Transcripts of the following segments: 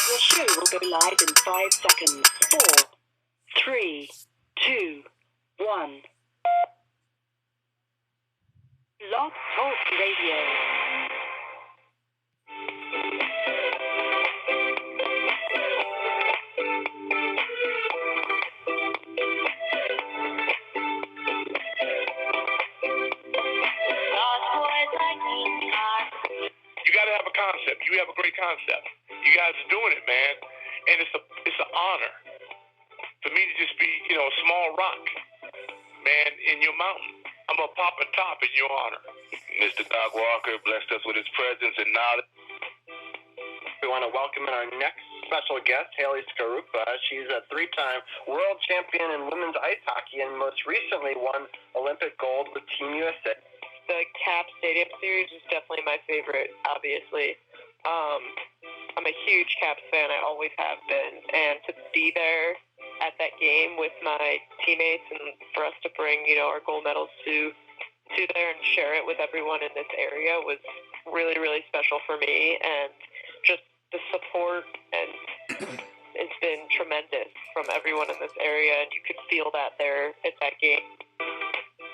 The show will go live in 5 seconds. 4, 3, 2, 1. Blog Talk Radio. You got to have a concept. You have a great concept. You guys are doing it, man, and it's an honor for me to just be, a small rock, man, in your mountain. I'm gonna pop a top in your honor. Mr. Doc Walker blessed us with his presence and knowledge. We want to welcome in our next special guest, Haley Skarupa. She's a 3-time world champion in women's ice hockey and most recently won Olympic gold with Team USA. The Cap Stadium Series is definitely my favorite, obviously. I'm a huge Caps fan. I always have been. And to be there at that game with my teammates and for us to bring, our gold medals to there and share it with everyone in this area was really, really special for me. And just the support and it's been tremendous from everyone in this area. And you could feel that there at that game.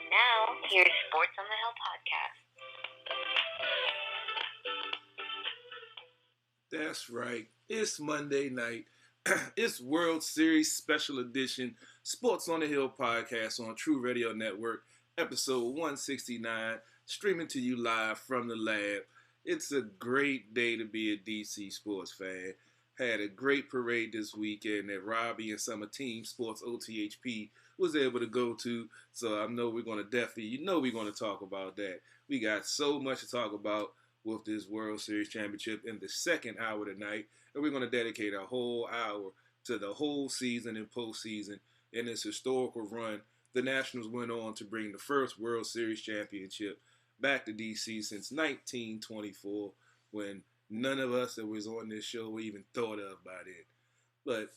Now, here's Sports on the Hill podcast. That's right. It's Monday night. It's World Series Special Edition Sports on the Hill podcast on TruRadio Network, episode 169, streaming to you live from the lab. It's a great day to be a DC sports fan. Had a great parade this weekend that Robbie and some of Team SportsOTHP was able to go to. So I know we're going to definitely, we're going to talk about that. We got so much to talk about with this World Series championship in the second hour tonight. And we're going to dedicate a whole hour to the whole season and postseason in this historical run. The Nationals went on to bring the first World Series championship back to DC since 1924, when none of us that was on this show were even thought of by then. But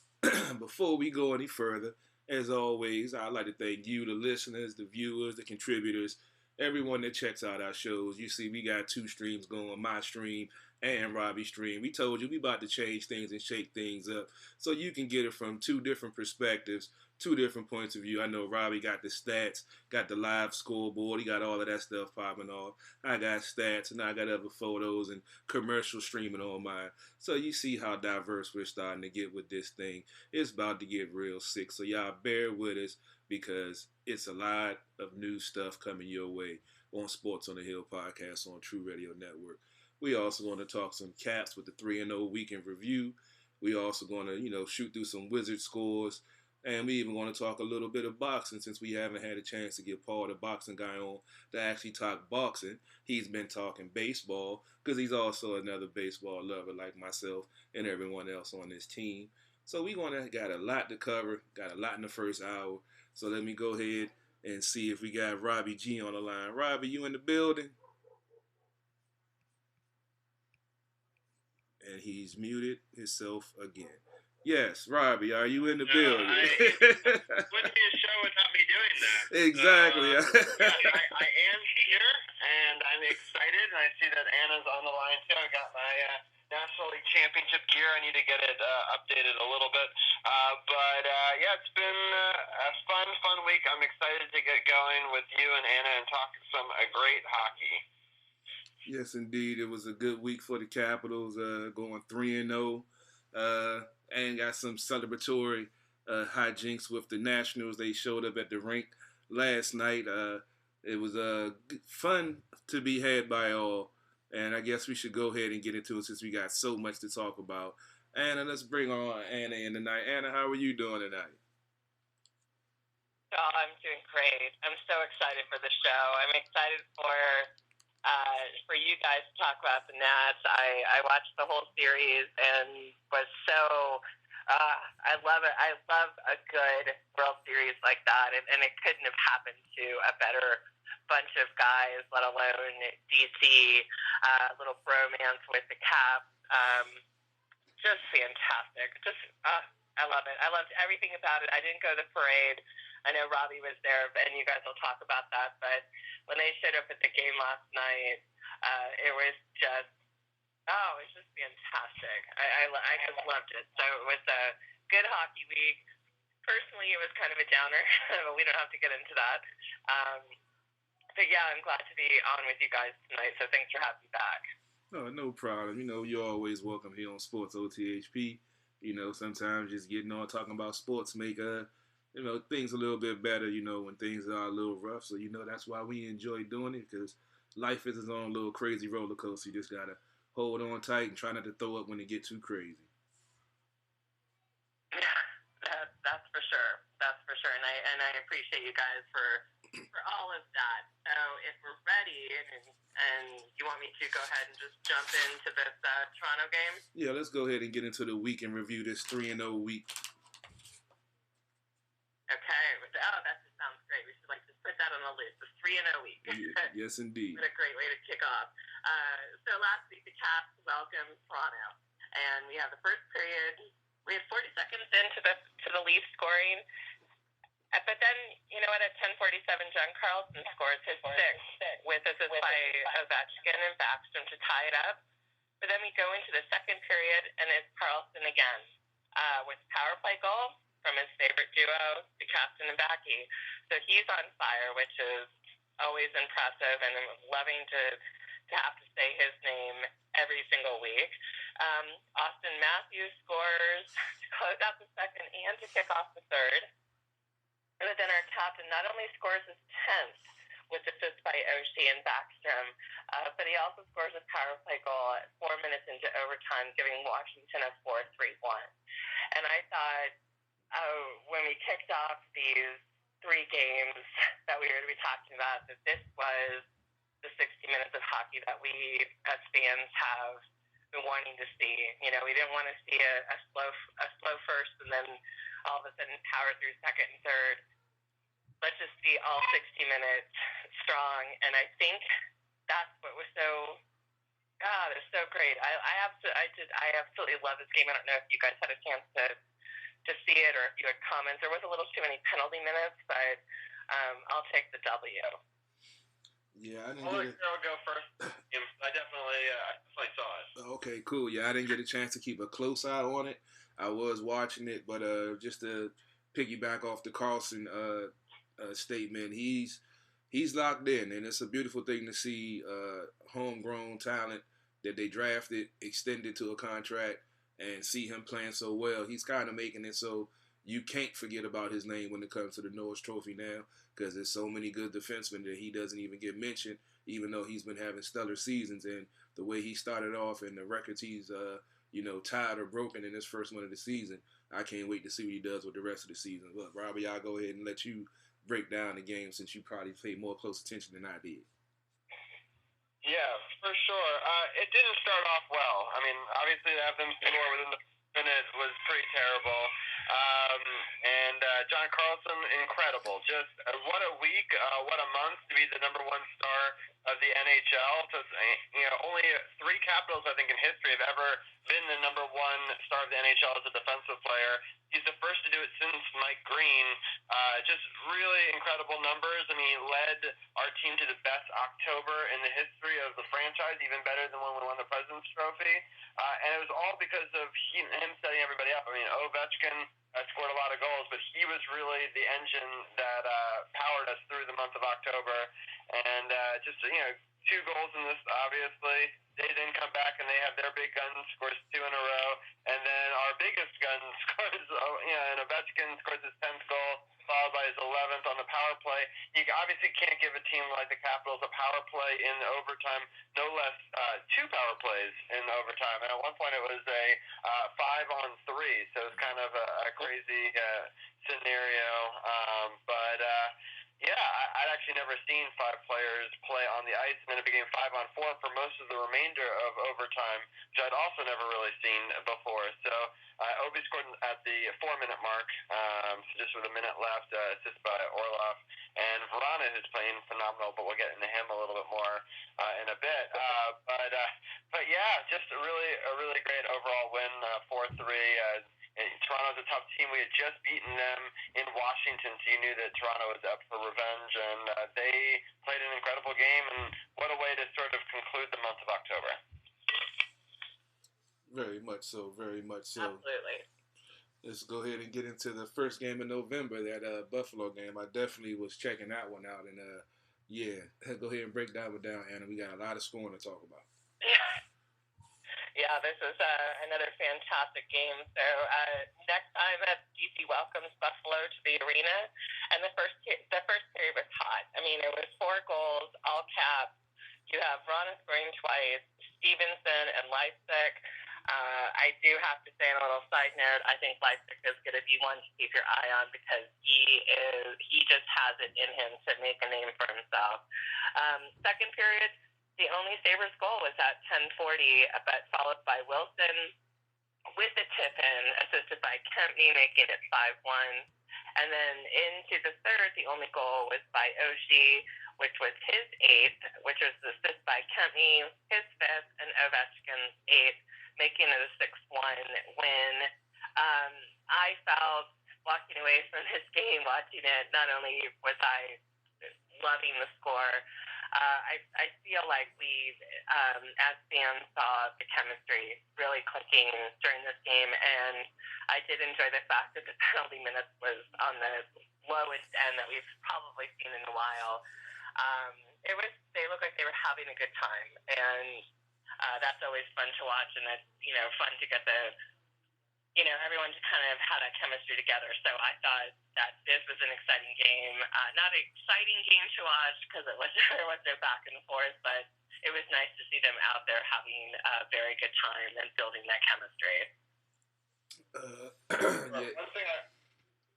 before we go any further, as always, I'd like to thank you, the listeners, the viewers, the contributors, everyone that checks out our shows. You see, we got 2 streams going, my stream and Robbie's stream. We told you we about to change things and shake things up so you can get it from 2 different perspectives, 2 different points of view. I know Robbie got the stats, got the live scoreboard. He got all of that stuff popping off. I got stats, and I got other photos and commercial streaming on mine. So you see how diverse we're starting to get with this thing. It's about to get real sick, so y'all bear with us because it's a lot of new stuff coming your way on Sports on the Hill podcast on TruRadio Network. We also going to talk some Caps with the 3-0 weekend review. We also going to, shoot through some Wizard scores. And we even want to talk a little bit of boxing since we haven't had a chance to get Paul, the boxing guy, on to actually talk boxing. He's been talking baseball because he's also another baseball lover like myself and everyone else on this team. So we got a lot to cover, got a lot in the first hour. So let me go ahead and see if we got Robbie G on the line. Robbie, you in the building? And he's muted himself again. Yes, Robbie, are you in the building? It wouldn't be a show without me doing that. Exactly. I am here, and I'm excited. I see that Anna's on the line, too. I got my National League championship gear. I need to get it updated a little bit. But it's been a fun week. I'm excited to get going with you and Anna and talk some great hockey. Yes, indeed. It was a good week for the Capitals, going 3-0, and got some celebratory hijinks with the Nationals. They showed up at the rink last night. It was fun to be had by all, and I guess we should go ahead and get into it since we got so much to talk about. Anna, let's bring on Anna in tonight. Anna, how are you doing tonight? Oh, I'm doing great. I'm so excited for the show. I'm excited for you guys to talk about the Nats. I watched the whole series and was so I love it. I love a good World Series like that, and it couldn't have happened to a better bunch of guys, let alone DC, little bromance with the Caps. Just fantastic. I love it. I loved everything about it. I didn't go to the parade. I know Robbie was there, and you guys will talk about that. But when they showed up at the game last night, it was just fantastic. I just loved it. So it was a good hockey week. Personally, it was kind of a downer, but we don't have to get into that. But yeah, I'm glad to be on with you guys tonight. So thanks for having me back. No problem. You're always welcome here on SportsOTHP. Sometimes just getting on talking about sports make things a little bit better, when things are a little rough. So, that's why we enjoy doing it, because life is its own little crazy roller coaster. You just got to hold on tight and try not to throw up when it gets too crazy. Yeah, that's for sure. That's for sure. And I appreciate you guys for all of that. So if we're ready and you want me to go ahead and just jump into this Toronto game? Yeah, let's go ahead and get into the week and review this 3-0 week. Okay. Oh, that just sounds great. We should just put that on the list. The 3-0 week. Yes, indeed. What a great way to kick off. So last week the Caps welcomed Toronto, and we have the first period. We had 40 seconds into the Leafs scoring, but then at 10:47, John Carlson scores his sixth with assist by Ovechkin and Backstrom to tie it up. But then we go into the second period, and it's Carlson again with power play goal from his favorite duo, the captain and Backy. So he's on fire, which is always impressive, and I'm loving to have to say his name every single week. Austin Matthews scores to close out the second and to kick off the third. And then our captain not only scores his 10th with assists by Oshie and Backstrom, but he also scores a power play goal at 4 minutes into overtime, giving Washington a 4-3-1. And I thought, when we kicked off these 3 games that we were going to be talking about, that this was the 60 minutes of hockey that we as fans have been wanting to see. We didn't want to see a slow first and then all of a sudden power through second and third. Let's just see all 60 minutes strong, and I think that's what was so great. I absolutely love this game. I don't know if you guys had a chance to see it or if you had comments. There was a little too many penalty minutes, but I'll take the W. Yeah, I didn't I'll let Carol go first. I definitely saw it. Okay, cool. Yeah, I didn't get a chance to keep a close eye on it. I was watching it, but just to piggyback off the Carlson statement, he's locked in, and it's a beautiful thing to see homegrown talent that they drafted extended to a contract and see him playing so well. He's kind of making it so you can't forget about his name when it comes to the Norris Trophy now, because there's so many good defensemen that he doesn't even get mentioned, even though he's been having stellar seasons. And the way he started off and the records he's tied or broken in this first one of the season, I can't wait to see what he does with the rest of the season. Look, Robbie, I'll go ahead and let you break down the game since you probably paid more close attention than I did. Yeah, for sure. It didn't start off well. I mean, obviously to have them score within the minute was pretty terrible. And John Carlson, incredible. Just what a week, what a month to be the #1 star of the NHL. So, only 3 Capitals, I think, in history have ever been the #1 star of the NHL as a defensive player. He's the first to do it since Mike Green. Just really incredible numbers. I mean, he led our team to the best October in the history of the franchise, even better than when we won the President's Trophy. And it was all because of him setting everybody up. I mean, Ovechkin scored a lot of goals, but he was really the engine that powered us through the month of October. And just, 2 goals in this, obviously. They then come back and they have their big gun, scores 2 in a row. And then our biggest gun scores, and Ovechkin scores his 10th goal, followed by his 11th on the power play. You obviously can't give a team like the Capitals a power play in overtime, no less 2 power plays in overtime. And at one point it was a 5-on-3, so it's kind of a crazy scenario. I'd actually never seen 5 players play on the ice, and then it became 5-on-4 for most of the remainder of overtime, which I'd also never really seen before. So Ovi scored at the 4-minute mark, so just with a minute left, assist by Orlov. And Vrana is playing phenomenal, but we'll get into him a little bit more in a bit. But just a really great overall win, 4-3. And Toronto's a tough team. We had just beaten them in Washington, so you knew that Toronto was up for revenge, and they played an incredible game, and what a way to sort of conclude the month of October. Very much so, very much so. Absolutely. Let's go ahead and get into the first game in November, that Buffalo game. I definitely was checking that one out, and go ahead and break that one down, Anna. We got a lot of scoring to talk about. Yeah, this is another fantastic game. So next time, DC welcomes Buffalo to the arena, and the first period was hot. I mean, it was 4 goals, all caps. You have Vrana scoring twice, Stevenson and Leipzig. I do have to say, on a little side note, I think Leipzig is going to be one to keep your eye on because he just has it in him to make a name for himself. Second period, the only Sabres goal was at 10:40, but followed by Wilson with the tip-in, assisted by Kempney, making it 5-1. And then into the third, the only goal was by Oshie, which was his 8th, which was the assist by Kempney, his 5th, and Ovechkin's 8th, making it a 6-1 win. I felt, walking away from this game, watching it, not only was I loving the score, I feel like we, as fans, saw the chemistry really clicking during this game, and I did enjoy the fact that the penalty minutes was on the lowest end that we've probably seen in a while. They looked like they were having a good time, and that's always fun to watch, and it's fun to get everyone just kind of had that chemistry together. So I thought that this was an exciting game. Not an exciting game to watch because there was no back and forth, but it was nice to see them out there having a very good time and building that chemistry. One thing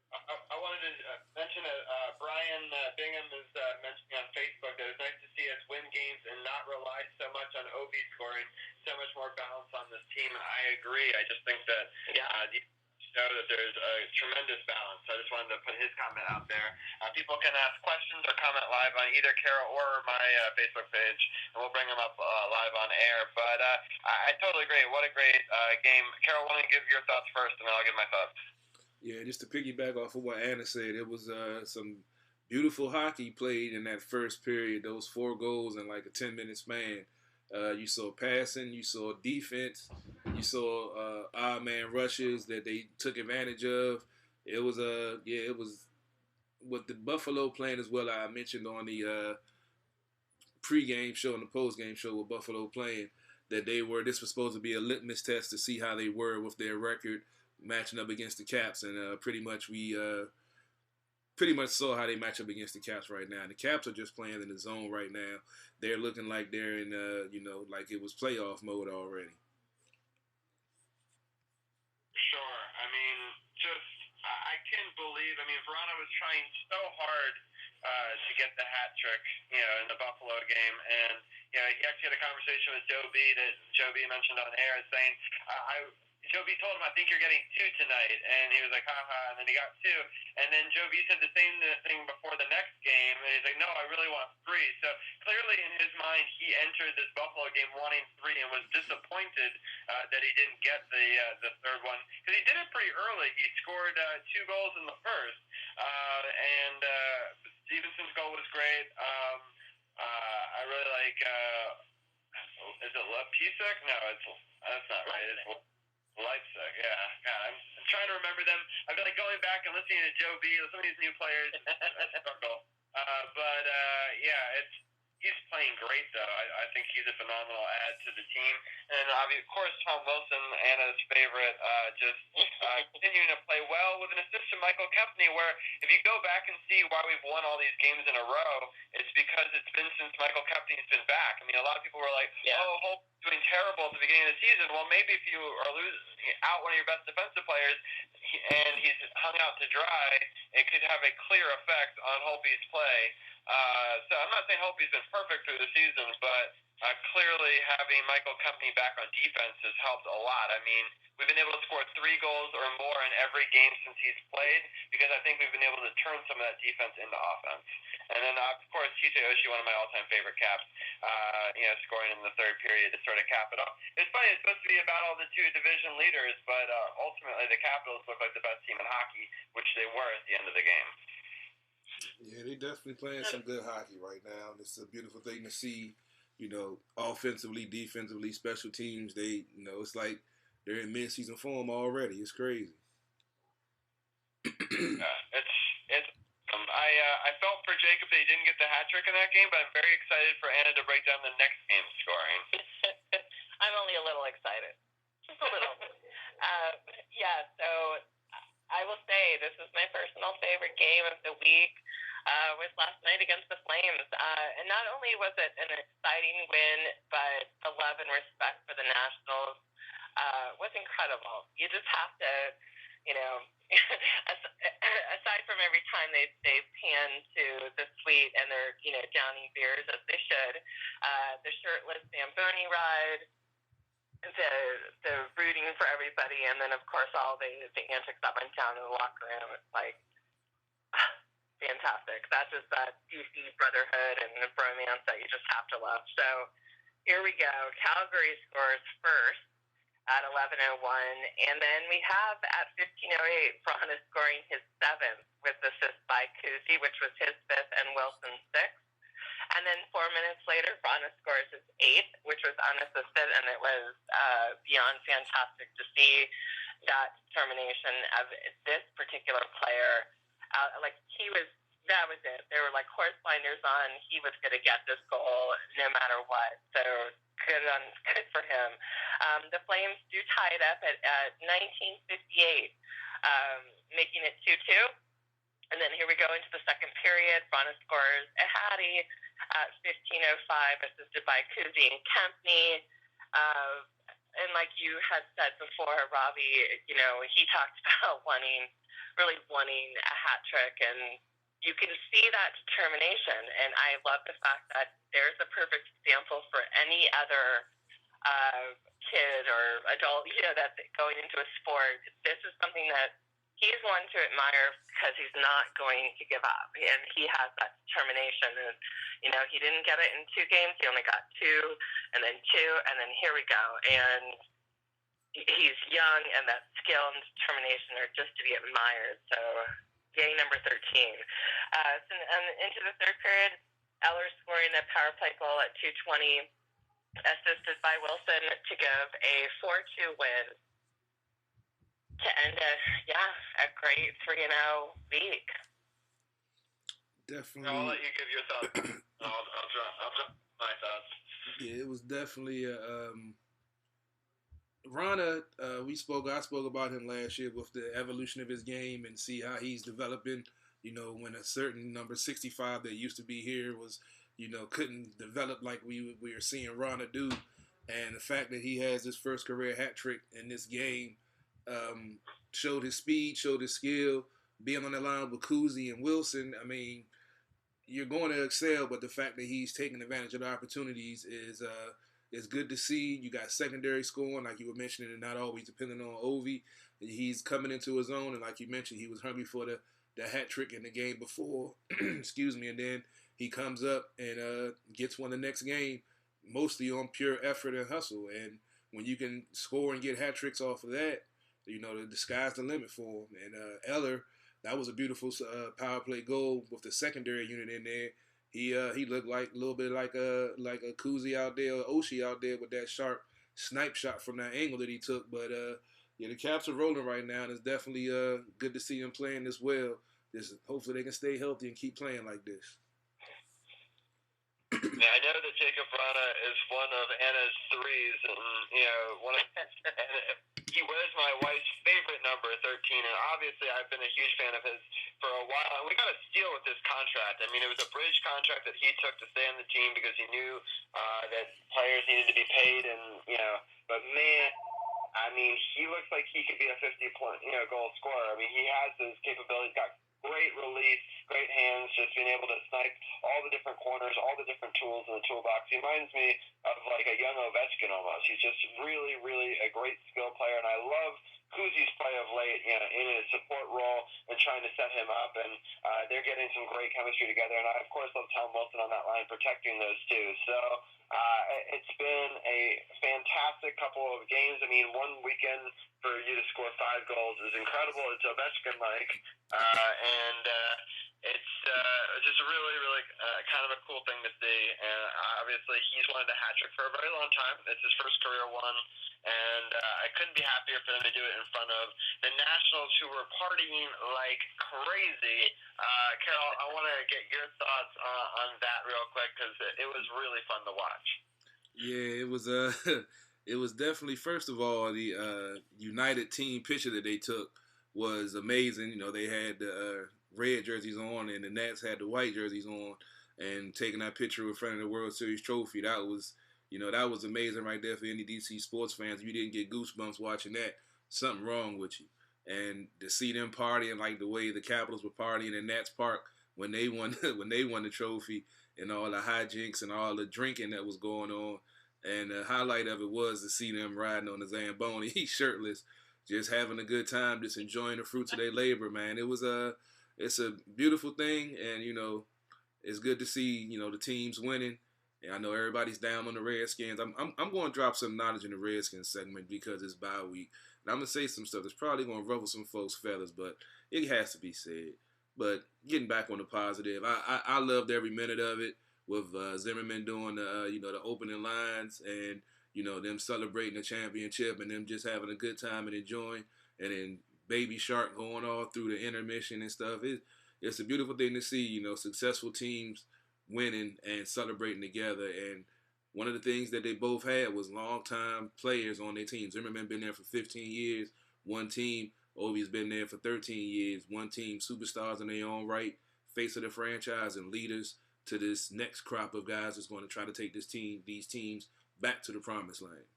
I wanted to mention that Brian Bingham is mentioning on Facebook that it's nice to see us win games and not rely so much on OB scoring, so much more balance on this team. And I agree. I just think that show that there's a tremendous balance. So I just wanted to put his comment out there. People can ask questions or comment live on either Carol or my Facebook page, and we'll bring them up live on air. But I totally agree. What a great game. Carol, why don't you give your thoughts first, and then I'll give my thoughts. Yeah, just to piggyback off of what Anna said, it was some beautiful hockey played in that first period. Those 4 goals in like a 10-minute span. You saw passing, you saw defense, you saw odd man rushes that they took advantage of. It was it was with the Buffalo playing as well. I mentioned on the pregame show and the postgame show with Buffalo playing that this was supposed to be a litmus test to see how they were with their record matching up against the Caps, and pretty much saw how they match up against the Caps right now. And the Caps are just playing in the zone right now. They're looking like they're in, like it was playoff mode already. Sure. I mean, I can't believe. I mean, Vrana was trying so hard to get the hat trick, in the Buffalo game, and he actually had a conversation with Joe B that Joe B mentioned on air, saying, Joe B told him, I think you're getting 2 tonight. And he was like, haha. And then he got 2. And then Joe B said the same thing before the next game. And he's like, no, I really want 3. So clearly in his mind, he entered this Buffalo game wanting 3 and was disappointed that he didn't get the third one. Because he did it pretty early. He scored 2 goals in the first. And Stevenson's goal was great. I really like, is it Lepisek? No, that's not right. It's Leipzig, yeah. God, I'm trying to remember them. I've been like going back and listening to Joe B, some of these new players. I struggle. But he's playing great, though. I think he's a phenomenal add to the team. And, of course, Tom Wilson, Anna's favorite, just continuing to play well with an assist to Michael Kempney, where if you go back and see why we've won all these games in a row, it's because it's been since Michael Kempney's been back. I mean, a lot of people were like, Hope doing terrible at the beginning of the season. Well, maybe if you are losing out one of your best defensive players and he's hung out to dry, it could have a clear effect on Holtby's play. So I'm not saying Holtby's been perfect through the season, but clearly having Michael Kempney back on defense has helped a lot. I mean, we've been able to score 3 goals or more in every game since he's played because I think we've been able to turn some of that defense into offense. And then, of course, TJ Oshie, one of my all-time favorite caps, scoring in the third period to sort of cap it off. It's funny, it's supposed to be about all the 2 division leaders, but ultimately the Capitals look like the best team in hockey, which they were at the end of the game. Yeah, they definitely playing some good hockey right now. It's a beautiful thing to see, offensively, defensively, special teams. They, it's like they're in mid-season form already. It's crazy. I felt for Jacob that he didn't get the hat trick in that game, but I'm very excited for Anna to break down the next game's scoring. I'm only a little excited. Just a little. So I will say this is my personal favorite game of the week. Was last night against the Flames. And not only was it an exciting win, but the love and respect for the Nationals was incredible. You just have to, aside from every time they pan to the suite and they're, downing beers as they should, the shirtless Zamboni ride, the rooting for everybody, and then, of course, all the antics that went down in the locker room. It's like, fantastic. That's just that DC brotherhood and the bromance that you just have to love. So here we go. Calgary scores first at 11:01, and then we have at 15:08 Vrana scoring his 7th with assist by Kuzi, which was his 5th, and Wilson's 6th. And then 4 minutes later, Vrana scores his 8th, which was unassisted, and it was beyond fantastic to see that determination of this particular player. That was it. They were like horse blinders on. He was going to get this goal no matter what. So good for him. The Flames do tie it up at 19:58, making it 2-2. And then here we go into the second period. Vrana scores a hattie at 15:05, assisted by Kuzi and Kempney. And like you had said before, Robbie, he talked about really wanting a hat trick, and you can see that determination. And I love the fact that there's a perfect example for any other kid or adult, that's going into a sport. This is something that he's one to admire because he's not going to give up, and he has that determination. And he didn't get it in 2 games; he only got 2, and then 2, and then here we go. And he's young, and that skill and determination are just to be admired. So, yay, number 13. And into the third period, Eller scoring a power play goal at 2:20, assisted by Wilson to give a 4-2 win to end a great 3-0 week. Definitely. I'll let you give your thoughts. I'll drop my thoughts. Yeah, it was definitely Vrana. I spoke about him last year with the evolution of his game and see how he's developing. When a certain number 65 that used to be here was, couldn't develop like we are seeing Vrana do, and the fact that he has his first career hat trick in this game showed his speed, showed his skill. Being on the line with Kuzi and Wilson, I mean, you're going to excel, but the fact that he's taking advantage of the opportunities is it's good to see you got secondary scoring, like you were mentioning, and not always depending on Ovi. He's coming into his own, and like you mentioned, he was hungry for the hat trick in the game before. Excuse me, and then he comes up and gets one the next game, mostly on pure effort and hustle. And when you can score and get hat tricks off of that, the sky's the limit for him. And Eller, that was a beautiful power play goal with the secondary unit in there. He looked like a little bit like a Kuzi out there or Oshie out there with that sharp snipe shot from that angle that he took. But the Caps are rolling right now, and it's definitely good to see them playing this well. Hopefully they can stay healthy and keep playing like this. Yeah, I know that Jacob Vrana is one of Anna's threes, and he wears my wife's favorite number, 13, and obviously I've been a huge fan of his for a while. And we got a steal with this contract. I mean, it was a bridge contract that he took to stay on the team because he knew that players needed to be paid, and but man, I mean, he looks like he could be a 50-point goal scorer. I mean, he has those capabilities. Got great release, great hands, just being able to snipe all the different corners, all the different tools in the toolbox. He reminds me of like a young Ovechkin almost. He's just really, really a great skill player, and I love Kuzi's play of late, in his support role and trying to set him up, and they're getting some great chemistry together. And I, of course, love Tom Wilson on that line protecting those two. So it's been a fantastic couple of games. I mean, one weekend for you to score 5 goals is incredible. It's Ovechkin-like, and it's just really, really kind of a cool thing to see. And obviously, he's wanted a hat trick for a very long time. It's his first career one, and I couldn't be happier for them to do it in front of the Nationals, who were partying like crazy. Carol, I want to get your thoughts on that real quick because it was really fun to watch. Yeah, it was it was definitely, first of all, the United team picture that they took was amazing. They had the red jerseys on and the Nats had the white jerseys on, and taking that picture in front of the World Series trophy, that was amazing right there for any DC sports fans. If you didn't get goosebumps watching that, something wrong with you. And to see them partying like the way the Capitals were partying in Nats Park when they won the trophy, and all the hijinks and all the drinking that was going on. And the highlight of it was to see them riding on the Zamboni, shirtless, just having a good time, just enjoying the fruits of their labor, man. It's a beautiful thing, and, it's good to see, the teams winning. And I know everybody's down on the Redskins. I'm going to drop some knowledge in the Redskins segment because it's bye week. And I'm going to say some stuff that's probably going to ruffle some folks' feathers, but it has to be said. But getting back on the positive, I loved every minute of it with Zimmerman doing the opening lines and, them celebrating the championship and them just having a good time and enjoying. And then Baby Shark going all through the intermission and stuff. It's a beautiful thing to see, successful teams winning and celebrating together. And one of the things that they both had was long-time players on their teams. Zimmerman been there for 15 years, one team. Ovi's been there for 13 years, one team. Superstars in their own right, face of the franchise and leaders to this next crop of guys that's going to try to take these teams back to the promised land.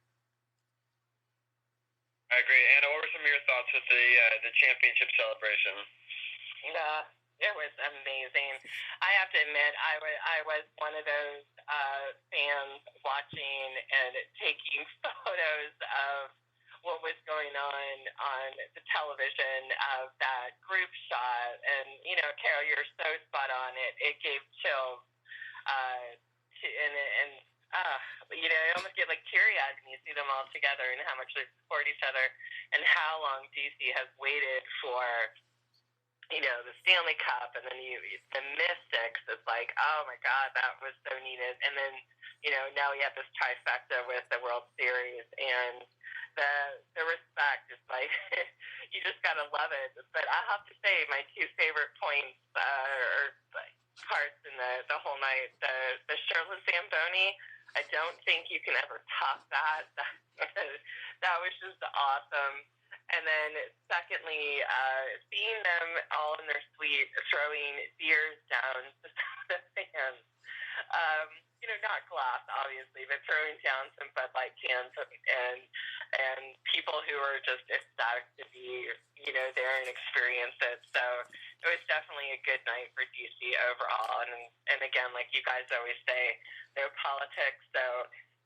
I agree. Anna, what were some of your thoughts with the championship celebration? It was amazing. I have to admit, I was one of those fans watching and taking photos of what was going on the television of that group shot. And, Carol, you're so spot on. It gave chills. You almost get like teary-eyed when you see them all together and how much they support each other and how long DC has waited for the Stanley Cup, and then the Mystics. It's like, oh my God, that was so needed. And then, now we have this trifecta with the World Series, and the respect is like, you just gotta love it. But I have to say, my 2 favorite points or parts in the whole night, the shirtless Zamboni. I don't think you can ever top that. That was just awesome. And then secondly, seeing them all in their suite throwing beers down the fans. Not glass, obviously, but throwing down some Bud Light cans and people who are just ecstatic to be, there and experience it. So it was definitely a good night for DC overall. And again, like you guys always say, no politics. So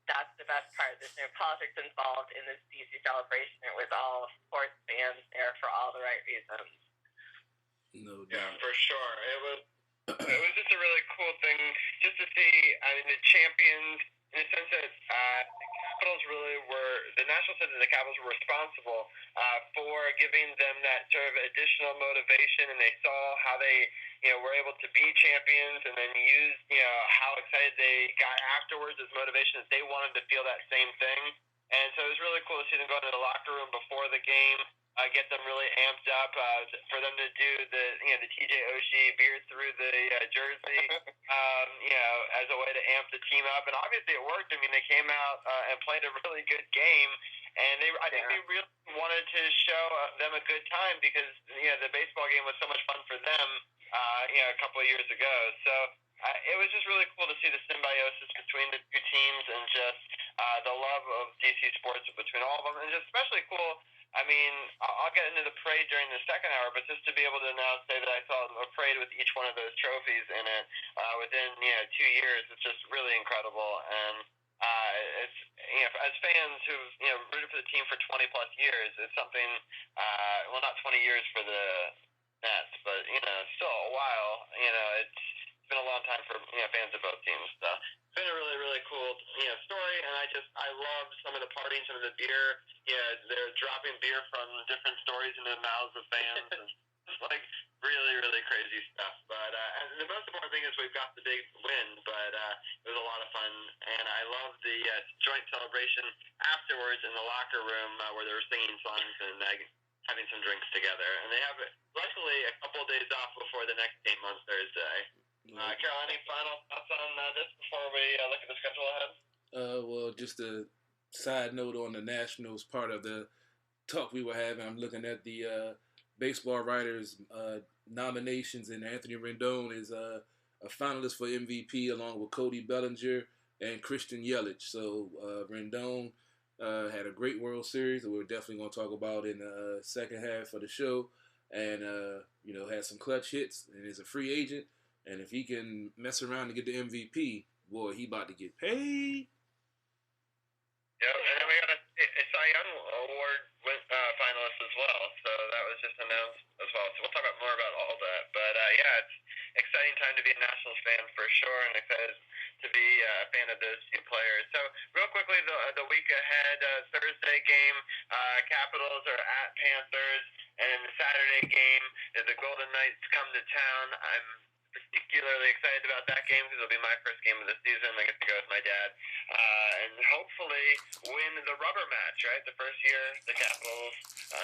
that's the best part. There's no politics involved in this DC celebration. It was all sports fans there for all the right reasons. No doubt. Yeah, for sure. It was just a really cool thing just to see. I mean, the champions, in the sense that the Capitals really were, the Nationals said that the Capitals were responsible for giving them that sort of additional motivation, and they saw how they, were able to be champions, and then used, how excited they got afterwards as motivation, that they wanted to feel that same thing. And so it was really cool to see them go into the locker room before the game, get them really amped up, for them to do the TJ Oshie beer through the jersey, as a way to amp the team up. And obviously it worked. I mean, they came out and played a really good game, and I think they really wanted to show them a good time, because the baseball game was so much fun for them, a couple of years ago. So it was just really cool to see the symbiosis between the two teams, and just the love of DC sports between all of them, and just especially cool. I mean, I'll get into the parade during the second hour, but just to be able to now say that I saw a parade with each one of those trophies in it within 2 years, it's just really incredible. And it's as fans who've rooted for the team for 20 plus years, it's something. Well, not 20 years for the Nets, but still a while. It's been a long time for fans of both teams. So it's been a really, really cool story, and I love some of the partying, some of the beer. They're dropping beer from different stories into the mouths of fans, and it's like really, really crazy stuff. But and the most important thing is we've got the big win, but it was a lot of fun, and I love the joint celebration afterwards in the locker room where they were singing songs and having some drinks together. And they have luckily a couple of days off before the next game on Thursday. Carol, any final thoughts on this before we look at the schedule ahead? Well, just a side note on the Nationals part of the talk we were having. I'm looking at the baseball writers' nominations, and Anthony Rendon is a finalist for MVP along with Cody Bellinger and Christian Yelich. So Rendon had a great World Series that we're definitely going to talk about in the second half of the show, and had some clutch hits, and is a free agent. And if he can mess around and get the MVP, boy, he about to get paid. Yep, and then we got a Cy Young Award finalist as well, so that was just announced as well. So we'll talk about more about all that. But it's exciting time to be a Nationals fan for sure, and excited to be a fan of those two players. So real quickly, the week ahead, Thursday game, Capitals are at Panthers, and in the Saturday game, the Golden Knights come to town. I'm particularly excited about that game because it'll be my first game of the season. I get to go with my dad, and hopefully win the rubber match, right? The first year, the Capitals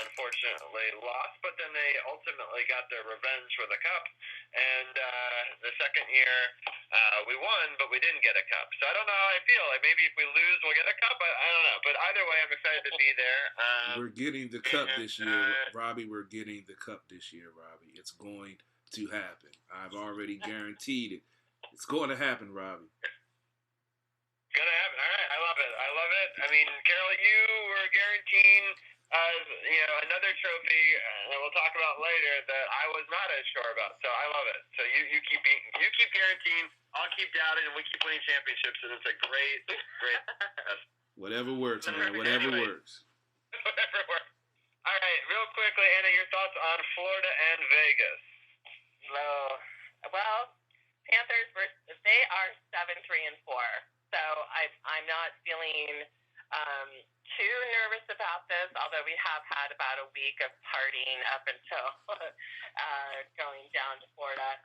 unfortunately lost, but then they ultimately got their revenge for the cup. And the second year, we won, but we didn't get a cup. So I don't know how I feel. Like maybe if we lose, we'll get a cup. I don't know. But either way, I'm excited to be there. We're getting the cup this year, Robbie. We're getting the cup this year, Robbie. It's going to happen. I've already guaranteed it. It's going to happen, Robbie. Gonna happen. All right, I love it. I mean, Carol, you were guaranteeing another trophy that we'll talk about later that I was not as sure about. So I love it. So you keep guaranteeing, I'll keep doubting, and we keep winning championships, and it's a great Whatever works, man. Whatever works. Whatever works. All right, real quickly, Anna, your thoughts on Florida and Vegas? Well, Panthers they are 7-3-4, so I'm not feeling too nervous about this. Although we have had about a week of partying up until going down to Florida,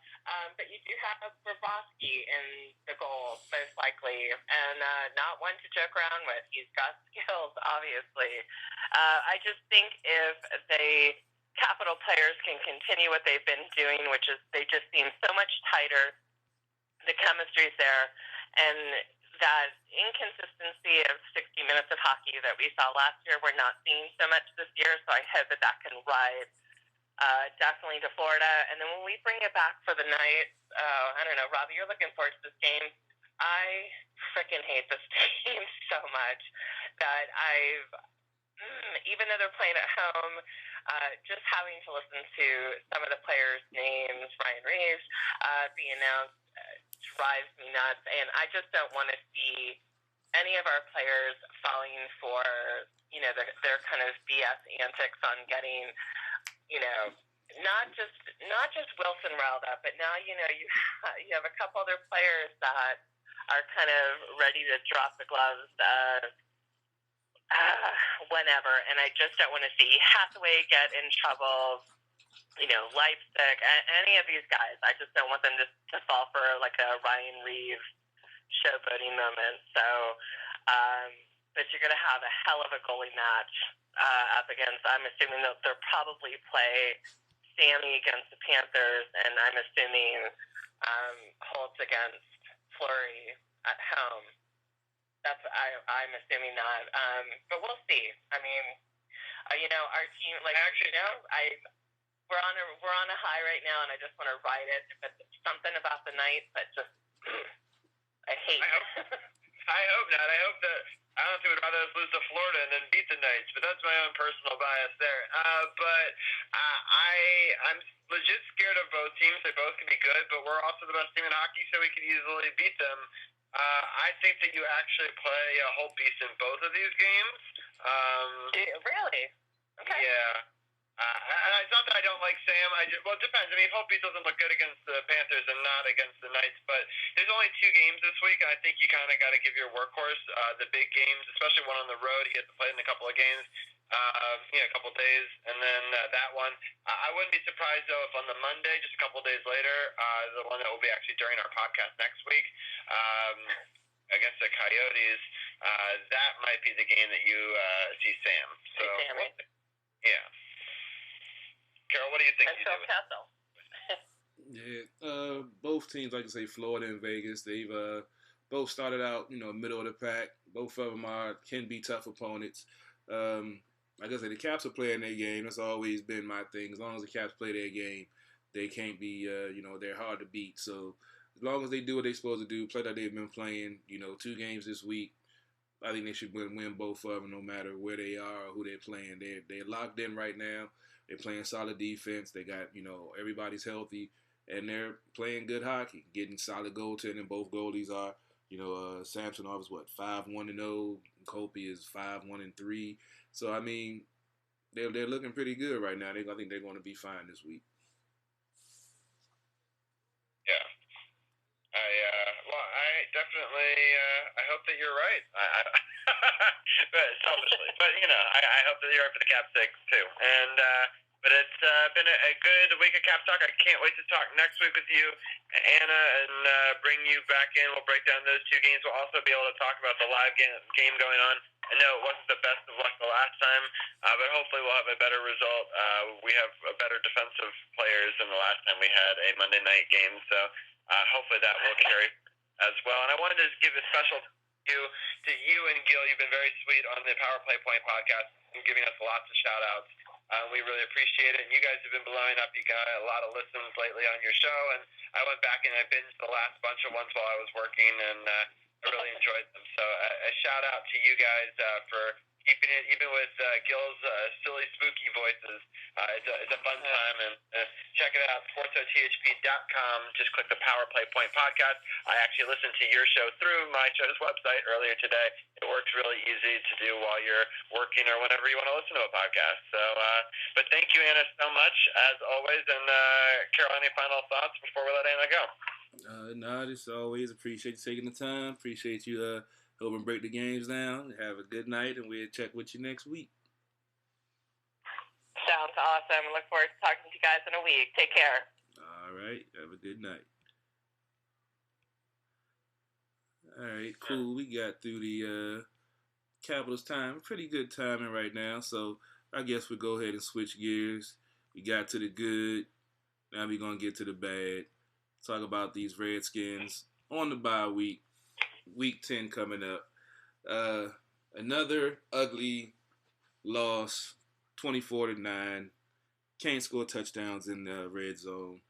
but you do have Bobrovsky in the goal most likely, and not one to joke around with. He's got skills, obviously. I just think if they Capital players can continue what they've been doing, which is they just seem so much tighter. The chemistry's there, and that inconsistency of 60 minutes of hockey that we saw last year, we're not seeing so much this year. So I hope that can ride definitely to Florida. And then when we bring it back for the Knights, I don't know, Robbie, you're looking forward to this game. I freaking hate this team so much that even though they're playing at home, just having to listen to some of the players' names, Ryan Reeves, be announced, drives me nuts. And I just don't want to see any of our players falling for, their kind of BS antics on getting, not just Wilson riled up, but now, you have a couple other players that are kind of ready to drop the gloves whenever, and I just don't want to see Hathaway get in trouble, Leipzig, any of these guys. I just don't want them to fall for like a Ryan Reeves showboating moment. So, but you're going to have a hell of a goalie match up against, I'm assuming that they'll probably play Sammy against the Panthers, and I'm assuming Holtz against Fleury at home. That's I'm assuming that, but we'll see. I mean, our team, we're on a high right now, and I just want to ride it. But something about the night that just I hate. I hope not. I hope that I honestly would rather us lose to Florida and then beat the Knights, but that's my own personal bias there. I'm legit scared of both teams. They both can be good, but we're also the best team in hockey, so we can easily beat them. I think that you actually play Holtbeast in both of these games. Really? Okay. Yeah. And it's not that I don't like Sam. It depends. I mean, Holtbeast doesn't look good against the Panthers and not against the Knights, but there's only 2 games this week, and I think you kind of got to give your workhorse the big games, especially one on the road. He has to play in a couple of games, a couple of days, and then that one. I wouldn't be surprised, though, if on the Monday, just a couple of days later, the one that will be actually during our podcast next week, against the Coyotes, that might be the game that you see Sam. So, yeah. Carol, what do you think you do? Castle. Yeah, both teams, like I say, Florida and Vegas, they've both started out, middle of the pack. Both of them can be tough opponents. Like I said, the Caps are playing their game. That's always been my thing. As long as the Caps play their game, they can't be, they're hard to beat. So as long as they do what they're supposed to do, play like they've been playing, 2 games this week, I think they should win both of them no matter where they are or who they're playing. They're locked in right now. They're playing solid defense. They got, everybody's healthy, and they're playing good hockey, getting solid goaltending. Both goalies are, Samsonov is 5-1-0. Kopi is 5-1-3. So, I mean, they're looking pretty good right now. I think they're going to be fine this week. Yeah. I definitely, I hope that you're right. But selfishly, but I hope that you're right for the Caps' sake too. And but it's been a good week of Caps talk. I can't wait to talk next week with you, Anna, and bring you back in. We'll break down those 2 games. We'll also be able to talk about the live game going on. I know it wasn't the best of luck the last time, but hopefully we'll have a better result. We have better defensive players than the last time we had a Monday night game, so hopefully that will carry as well. And I wanted to give a special to you and Gil. You've been very sweet on the Power Play Point podcast and giving us lots of shout-outs. We really appreciate it. And you guys have been blowing up. You got a lot of listens lately on your show. And I went back and I binged the last bunch of ones while I was working, and I really enjoyed them. So a shout-out to you guys for keeping it, even with Gil's silly, spooky voices. It's a fun time, and check it out, SportsOTHP.com. Just click the Power Play Point podcast. I actually listened to your show through my show's website earlier today. It works really easy to do while you're working or whenever you want to listen to a podcast. So, but thank you, Anna, so much, as always. And Carol, any final thoughts before we let Anna go? No, just always appreciate you taking the time. Appreciate you helping break the games down. Have a good night, and we'll check with you next week. Sounds awesome. I look forward to talking to you guys in a week. Take care. All right. Have a good night. All right, cool. We got through the Capitals time. Pretty good timing right now, so I guess we'll go ahead and switch gears. We got to the good. Now we're going to get to the bad. Talk about these Redskins on the bye week. Week 10 coming up. Another ugly loss, 24-9. Can't score touchdowns in the red zone.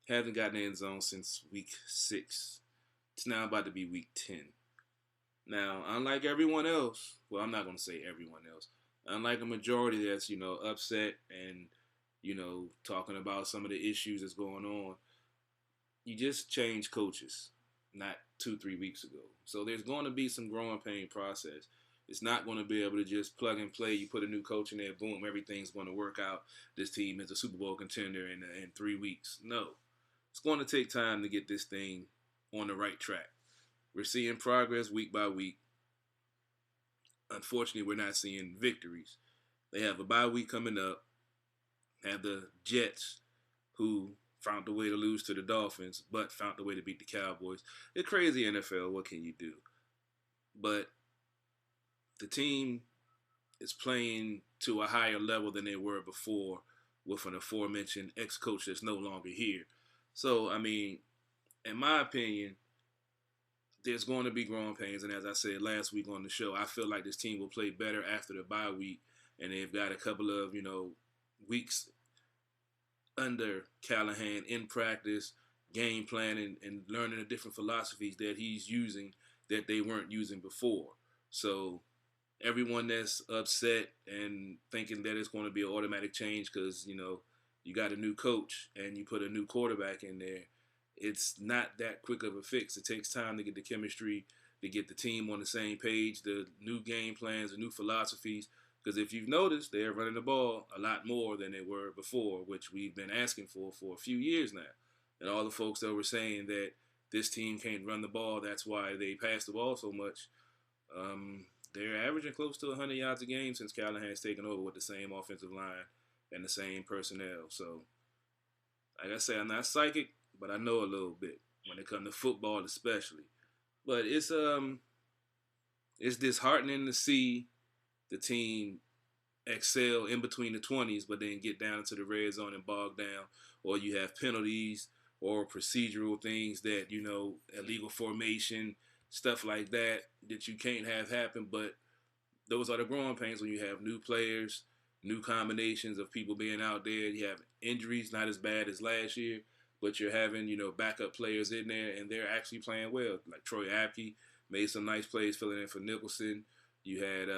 Haven't gotten the end zone since week 6. It's now about to be week 10. Now, unlike everyone else, well, I'm not going to say everyone else. Unlike a majority that's, upset and, talking about some of the issues that's going on, you just change coaches. Not 2-3 weeks ago. So there's going to be some growing pain process. It's not going to be able to just plug and play. You put a new coach in there, boom, everything's going to work out. This team is a Super Bowl contender in 3 weeks. No. It's going to take time to get this thing on the right track. We're seeing progress week by week. Unfortunately, we're not seeing victories. They have a bye week coming up. Have the Jets, who found a way to lose to the Dolphins, but found a way to beat the Cowboys. It's crazy NFL. What can you do? But the team is playing to a higher level than they were before with an aforementioned ex-coach that's no longer here. So, I mean, in my opinion, there's going to be growing pains. And as I said last week on the show, I feel like this team will play better after the bye week. And they've got a couple of, weeks under Callahan in practice, game planning, and learning the different philosophies that he's using that they weren't using before. So everyone that's upset and thinking that it's going to be an automatic change because, you got a new coach and you put a new quarterback in there, it's not that quick of a fix. It takes time to get the chemistry, to get the team on the same page, the new game plans, the new philosophies. Because if you've noticed, they're running the ball a lot more than they were before, which we've been asking for a few years now. And all the folks that were saying that this team can't run the ball, that's why they pass the ball so much, they're averaging close to 100 yards a game since Callahan's taken over with the same offensive line and the same personnel. So, like I say, I'm not psychic, but I know a little bit when it comes to football especially. But it's disheartening to see the team excel in between the 20s, but then get down into the red zone and bog down, or you have penalties or procedural things that, illegal formation, stuff like that you can't have happen. But those are the growing pains when you have new players, new combinations of people being out there. You have injuries, not as bad as last year, but you're having, backup players in there, and they're actually playing well. Like Troy Apke made some nice plays filling in for Nicholson. You had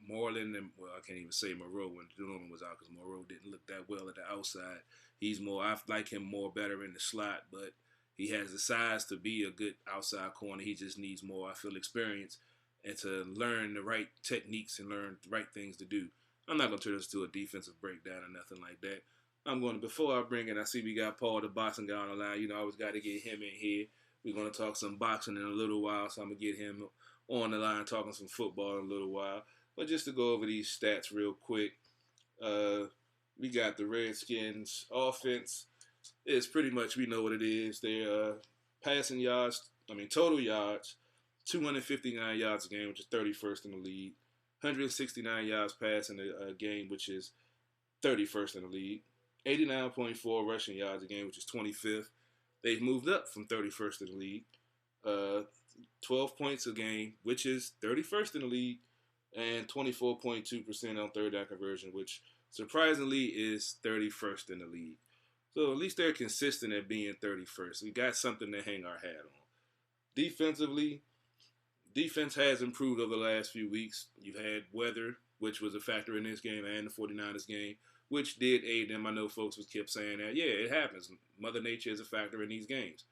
Moreland, and, I can't even say Moreau when Norman was out because Moreau didn't look that well at the outside. I like him more better in the slot, but he has the size to be a good outside corner. He just needs more, I feel, experience and to learn the right techniques and learn the right things to do. I'm not going to turn this to a defensive breakdown or nothing like that. Before I bring it, I see we got Paul, the boxing guy, on the line. I always got to get him in here. We're going to talk some boxing in a little while, so I'm going to get him on the line talking some football in a little while. But just to go over these stats real quick, we got the Redskins offense. It's pretty much, we know what it is. They're total yards, 259 yards a game, which is 31st in the league. 169 yards passing a game, which is 31st in the league. 89.4 rushing yards a game, which is 25th. They've moved up from 31st in the league. 12 points a game, which is 31st in the league, and 24.2% on third down conversion, which surprisingly is 31st in the league. So at least they're consistent at being 31st. We got something to hang our hat on. Defensively, defense has improved over the last few weeks. You've had weather, which was a factor in this game, and the 49ers game, which did aid them. I know folks kept saying that. Yeah, it happens. Mother Nature is a factor in these games.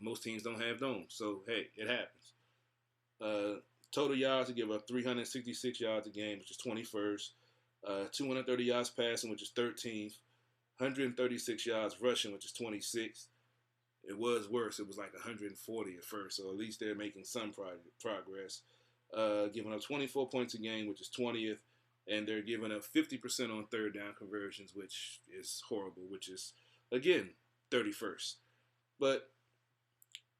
Most teams don't have domes, so hey, it happens. Total yards, to give up 366 yards a game, which is 21st. 230 yards passing, which is 13th. 136 yards rushing, which is 26th. It was worse. It was like 140 at first, so at least they're making some progress. Giving up 24 points a game, which is 20th, and they're giving up 50% on third down conversions, which is horrible, which is, again, 31st. But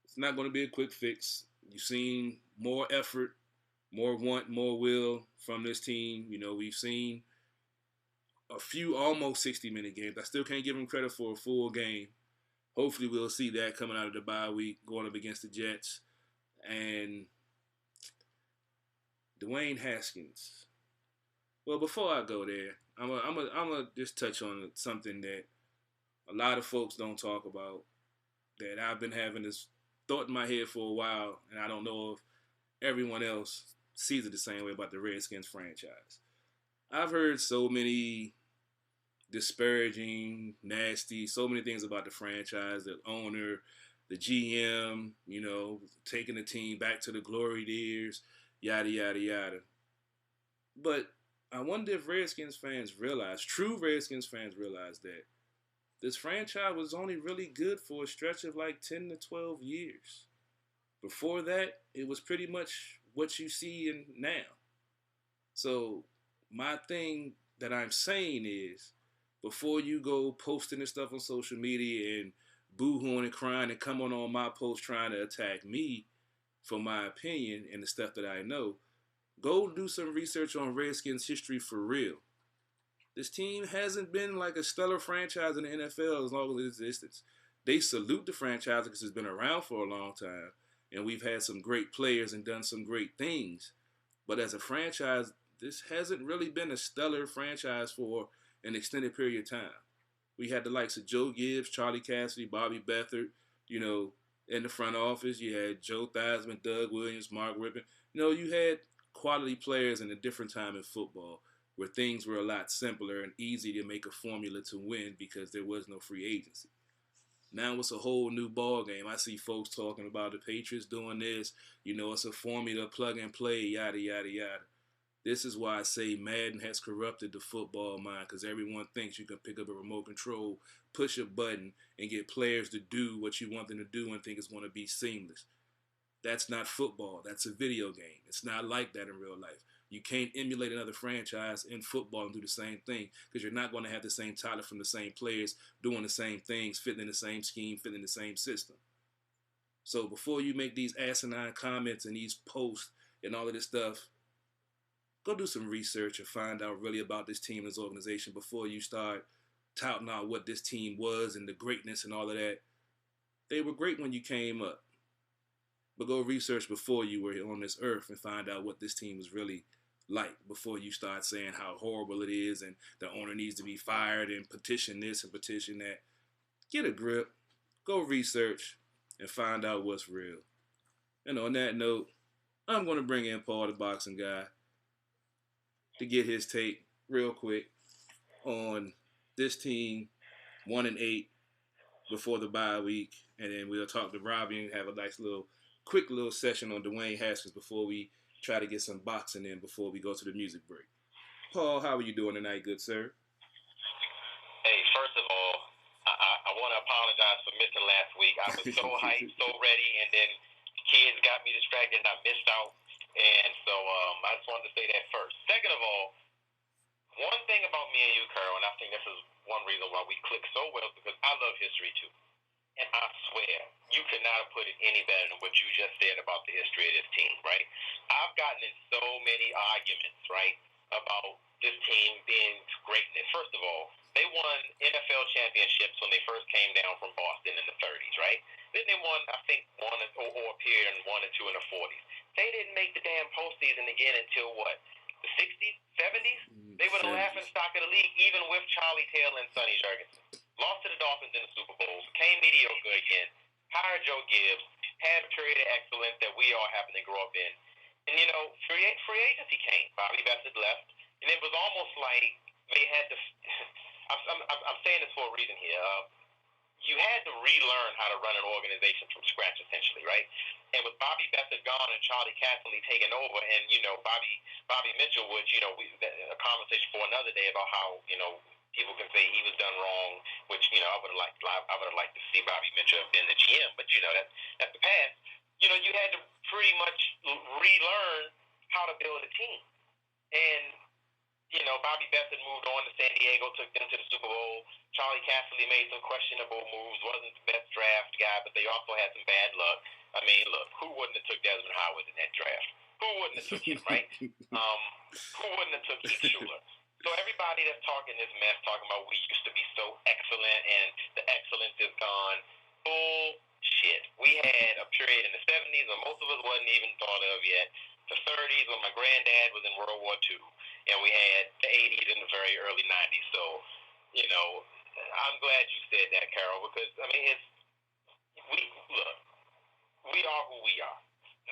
it's not going to be a quick fix. You've seen more effort, more want, more will from this team. We've seen a few almost 60-minute games. I still can't give them credit for a full game. Hopefully we'll see that coming out of the bye week, going up against the Jets. And Dwayne Haskins. Well, before I go there, I'm gonna just touch on something that a lot of folks don't talk about, that I've been having this thought in my head for a while, and I don't know if everyone else sees it the same way about the Redskins franchise. I've heard so many disparaging, nasty, so many things about the franchise, the owner, the GM, taking the team back to the glory years, yada, yada, yada. But I wonder if Redskins fans realize, true Redskins fans realize that this franchise was only really good for a stretch of like 10 to 12 years. Before that, it was pretty much what you see in now. So my thing that I'm saying is, before you go posting this stuff on social media and boo-hooing and crying and come on my post trying to attack me for my opinion and the stuff that I know, go do some research on Redskins history for real. This team hasn't been like a stellar franchise in the NFL as long as its existence. They salute the franchise because it's been around for a long time, and we've had some great players and done some great things. But as a franchise, this hasn't really been a stellar franchise for an extended period of time. We had the likes of Joe Gibbs, Charlie Cassidy, Bobby Beathard, in the front office. You had Joe Theismann, Doug Williams, Mark Rippon. You had quality players in a different time in football where things were a lot simpler and easy to make a formula to win because there was no free agency. Now it's a whole new ball game. I see folks talking about the Patriots doing this. It's a formula, plug and play, yada, yada, yada. This is why I say Madden has corrupted the football mind, because everyone thinks you can pick up a remote control, push a button, and get players to do what you want them to do and think it's going to be seamless. That's not football. That's a video game. It's not like that in real life. You can't emulate another franchise in football and do the same thing, because you're not going to have the same talent from the same players doing the same things, fitting in the same scheme, fitting in the same system. So before you make these asinine comments and these posts and all of this stuff, go do some research and find out really about this team and this organization before you start touting out what this team was and the greatness and all of that. They were great when you came up. But go research before you were on this earth and find out what this team was really like before you start saying how horrible it is and the owner needs to be fired and petition this and petition that. Get a grip. Go research and find out what's real. And on that note, I'm going to bring in Paul, the boxing guy, to get his take real quick on this team 1-8 before the bye week, and then we'll talk to Robbie and have a nice quick little session on Dwayne Haskins before we try to get some boxing in before we go to the music break. Paul, how are you doing tonight, good sir? Hey, first of all, I want to apologize for missing last week. I was so hyped, so ready, and then kids got me distracted and I missed out. And so I just wanted to say that first. Second of all, one thing about me and you, Carl, and I think this is one reason why we click so well, because I love history too. And I swear, you could not have put it any better than what you just said about the history of this team, right? I've gotten in so many arguments, right, about this team being greatness. First of all, they won NFL championships when they first came down from Boston in the 30s, right? Then they won, I think, one or appeared in 1 or 2 in the 40s. They didn't make the damn postseason again until what? The 60s, 70s? They were the laughing stock of the league, even with Charlie Taylor and Sonny Jurgensen. Lost to the Dolphins in the Super Bowl, became mediocre again, hired Joe Gibbs, had a period of excellence that we all happened to grow up in. And, free agency came. Bobby Beathard left. And it was almost like they had to I'm saying this for a reason here. You had to relearn how to run an organization from scratch, essentially, right? And with Bobby Beathard gone and Charlie Cassidy taking over, and Bobby Mitchell, which a conversation for another day about how people can say he was done wrong, which I would have liked to see Bobby Mitchell have been the GM, but that's the past. You had to pretty much relearn how to build a team, and Bobby Beathard moved on to San Diego, took them to the Super Bowl. Charlie Cassidy made some questionable moves, wasn't the best draft guy, but they also had some bad luck. I mean, look, who wouldn't have took Desmond Howard in that draft? Who wouldn't have took him, right? Who wouldn't have took Heath Schuler? So everybody that's talking this mess, talking about we used to be so excellent and the excellence is gone, bullshit. We had a period in the 70s when most of us wasn't even thought of yet. The 30s when my granddad was in World War II. And we had the 80s and the very early 90s. So, I'm glad you said that, Carol, because, we are who we are.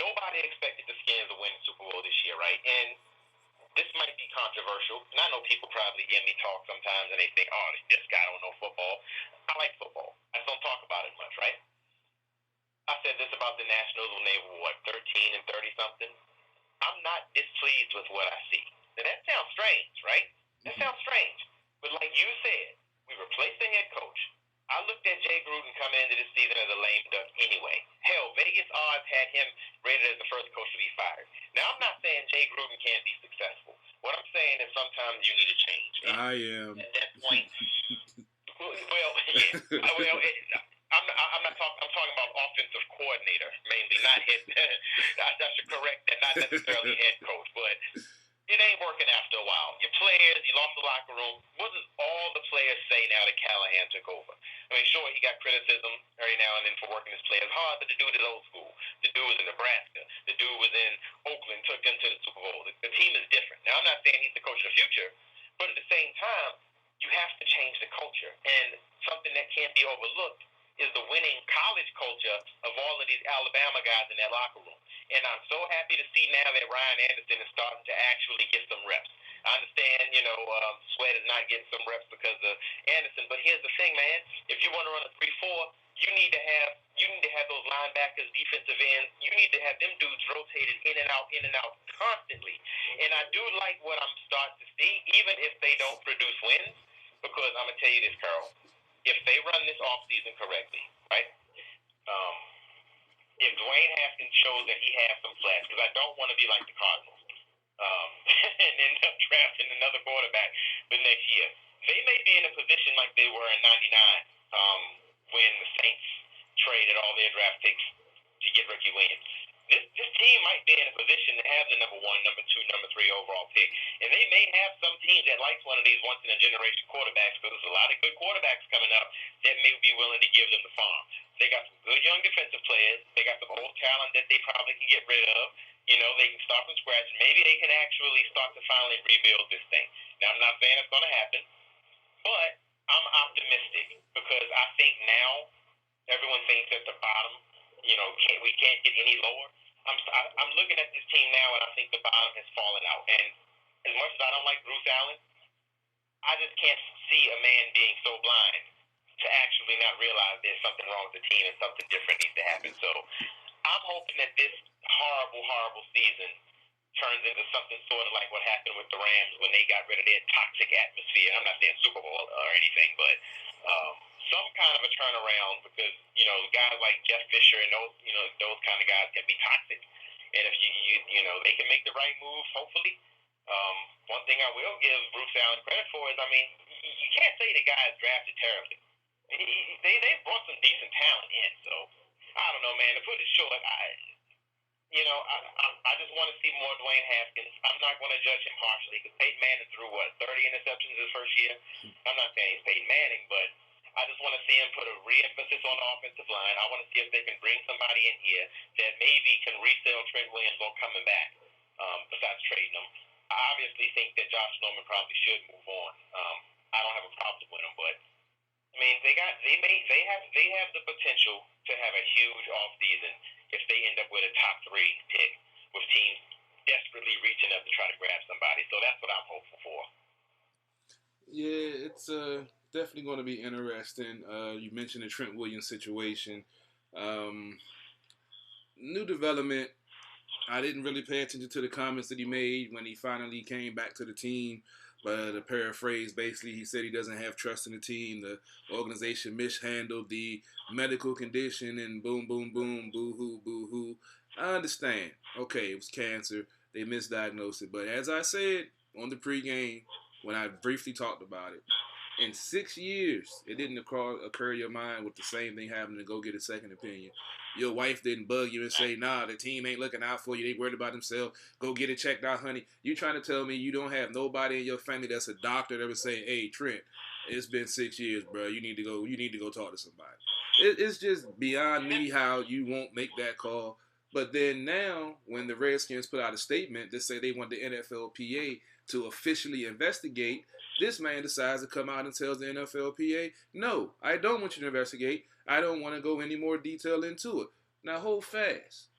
Nobody expected the Skins to win the Super Bowl this year, right? And this might be controversial. And I know people probably hear me talk sometimes and they think, oh, this guy don't know football. I like football. I just don't talk about it much, right? I said this about the Nationals when they were, 13 and 30-something. I'm not displeased with what I see. Now, that sounds strange, right? That sounds strange. But like you said, we replaced the head coach. I looked at Jay Gruden coming into this season as a lame duck anyway. Hell, Vegas odds had him rated as the first coach to be fired. Now, I'm not saying Jay Gruden can't be successful. What I'm saying is sometimes you need to change. And I am. at that point, well, yeah. I'm not talking. I'm talking about offensive coordinator mainly, not head. I should correct that. Not necessarily head coach, but it ain't working after a while. Your players, you lost the locker room. What does all the players say now that Callahan took over? I mean, sure, he got criticism every now and then for working his players hard, but the dude is old school. The dude was in Nebraska. The dude was in Oakland, took them to the Super Bowl. The team is different. Now, I'm not saying he's the coach of the future, but at the same time, you have to change the culture. And something that can't be overlooked is the winning college culture of all of these Alabama guys in that locker room. And I'm so happy to see now that Ryan Anderson is starting to actually get some reps. I understand, Sweat is not getting some reps because of Anderson, but here's the thing, man. If you want to run a 3-4, you need to have those linebackers, defensive ends. You need to have them dudes rotated in and out constantly. And I do like what I'm starting to see, even if they don't produce wins, because I'm gonna tell you this, Carl. If they run this offseason correctly, right? If Dwayne Haskins shows that he has some flash, because I don't want to be like the Cardinals and end up drafting another quarterback the next year. They may be in a position like they were in '99 when the Saints traded all their draft picks to get Ricky Williams. This team might be in a position to have the number 1, number 2, number 3 overall pick. And they may have some teams that likes one of these once-in-a-generation quarterbacks, because there's a lot of good quarterbacks coming up that may be willing to give them the farm. They got some good young defensive players. They got some old talent that they probably can get rid of. They can start from scratch. Maybe they can actually start to finally rebuild this thing. Now, I'm not saying it's going to happen, but I'm optimistic because I think now everyone thinks at the bottom, we can't get any lower. I'm looking at this team now, and I think the bottom has fallen out. And as much as I don't like Bruce Allen, I just can't see a man being so blind to actually not realize there's something wrong with the team and something different needs to happen. So I'm hoping that this horrible, horrible season turns into something sort of like what happened with the Rams when they got rid of their toxic atmosphere. I'm not saying Super Bowl or anything, but some kind of a turnaround, because guys like Jeff Fisher and those kind of guys can be toxic. And if they can make the right moves, hopefully. One thing I will give Bruce Allen credit for is, you can't say the guy is drafted terribly. They brought some decent talent in, so I don't know, man. To put it short, I just want to see more Dwayne Haskins. I'm not going to judge him harshly, because Peyton Manning threw 30 interceptions his first year. I'm not saying he's Peyton Manning, but I just want to see him put a re-emphasis on the offensive line. I want to see if they can bring somebody in here that maybe can resell Trent Williams while coming back, besides trading him. I obviously think that Josh Norman probably should move on. I don't have a problem with him, but they have the potential to have a huge offseason if they end up with a top 3 pick, with teams desperately reaching up to try to grab somebody. So that's what I'm hopeful for. Yeah, it's definitely going to be interesting. You mentioned the Trent Williams situation. New development. I didn't really pay attention to the comments that he made when he finally came back to the team. But to paraphrase, basically, he said he doesn't have trust in the team. The organization mishandled the medical condition, and boom, boom, boom, boo-hoo, boo-hoo. I understand. Okay, it was cancer. They misdiagnosed it. But as I said on the pregame, when I briefly talked about it, in 6 years, it didn't occur in your mind with the same thing happening to go get a second opinion. Your wife didn't bug you and say, nah, the team ain't looking out for you. They worried about themselves. Go get it checked out, honey. You trying to tell me you don't have nobody in your family that's a doctor that would say, hey, Trent, it's been 6 years, bro. You need to go talk to somebody. It's just beyond me how you won't make that call. But then now, when the Redskins put out a statement that say they want the NFLPA to officially investigate, this man decides to come out and tells the NFLPA, no, I don't want you to investigate. I don't want to go any more detail into it. Now, hold fast.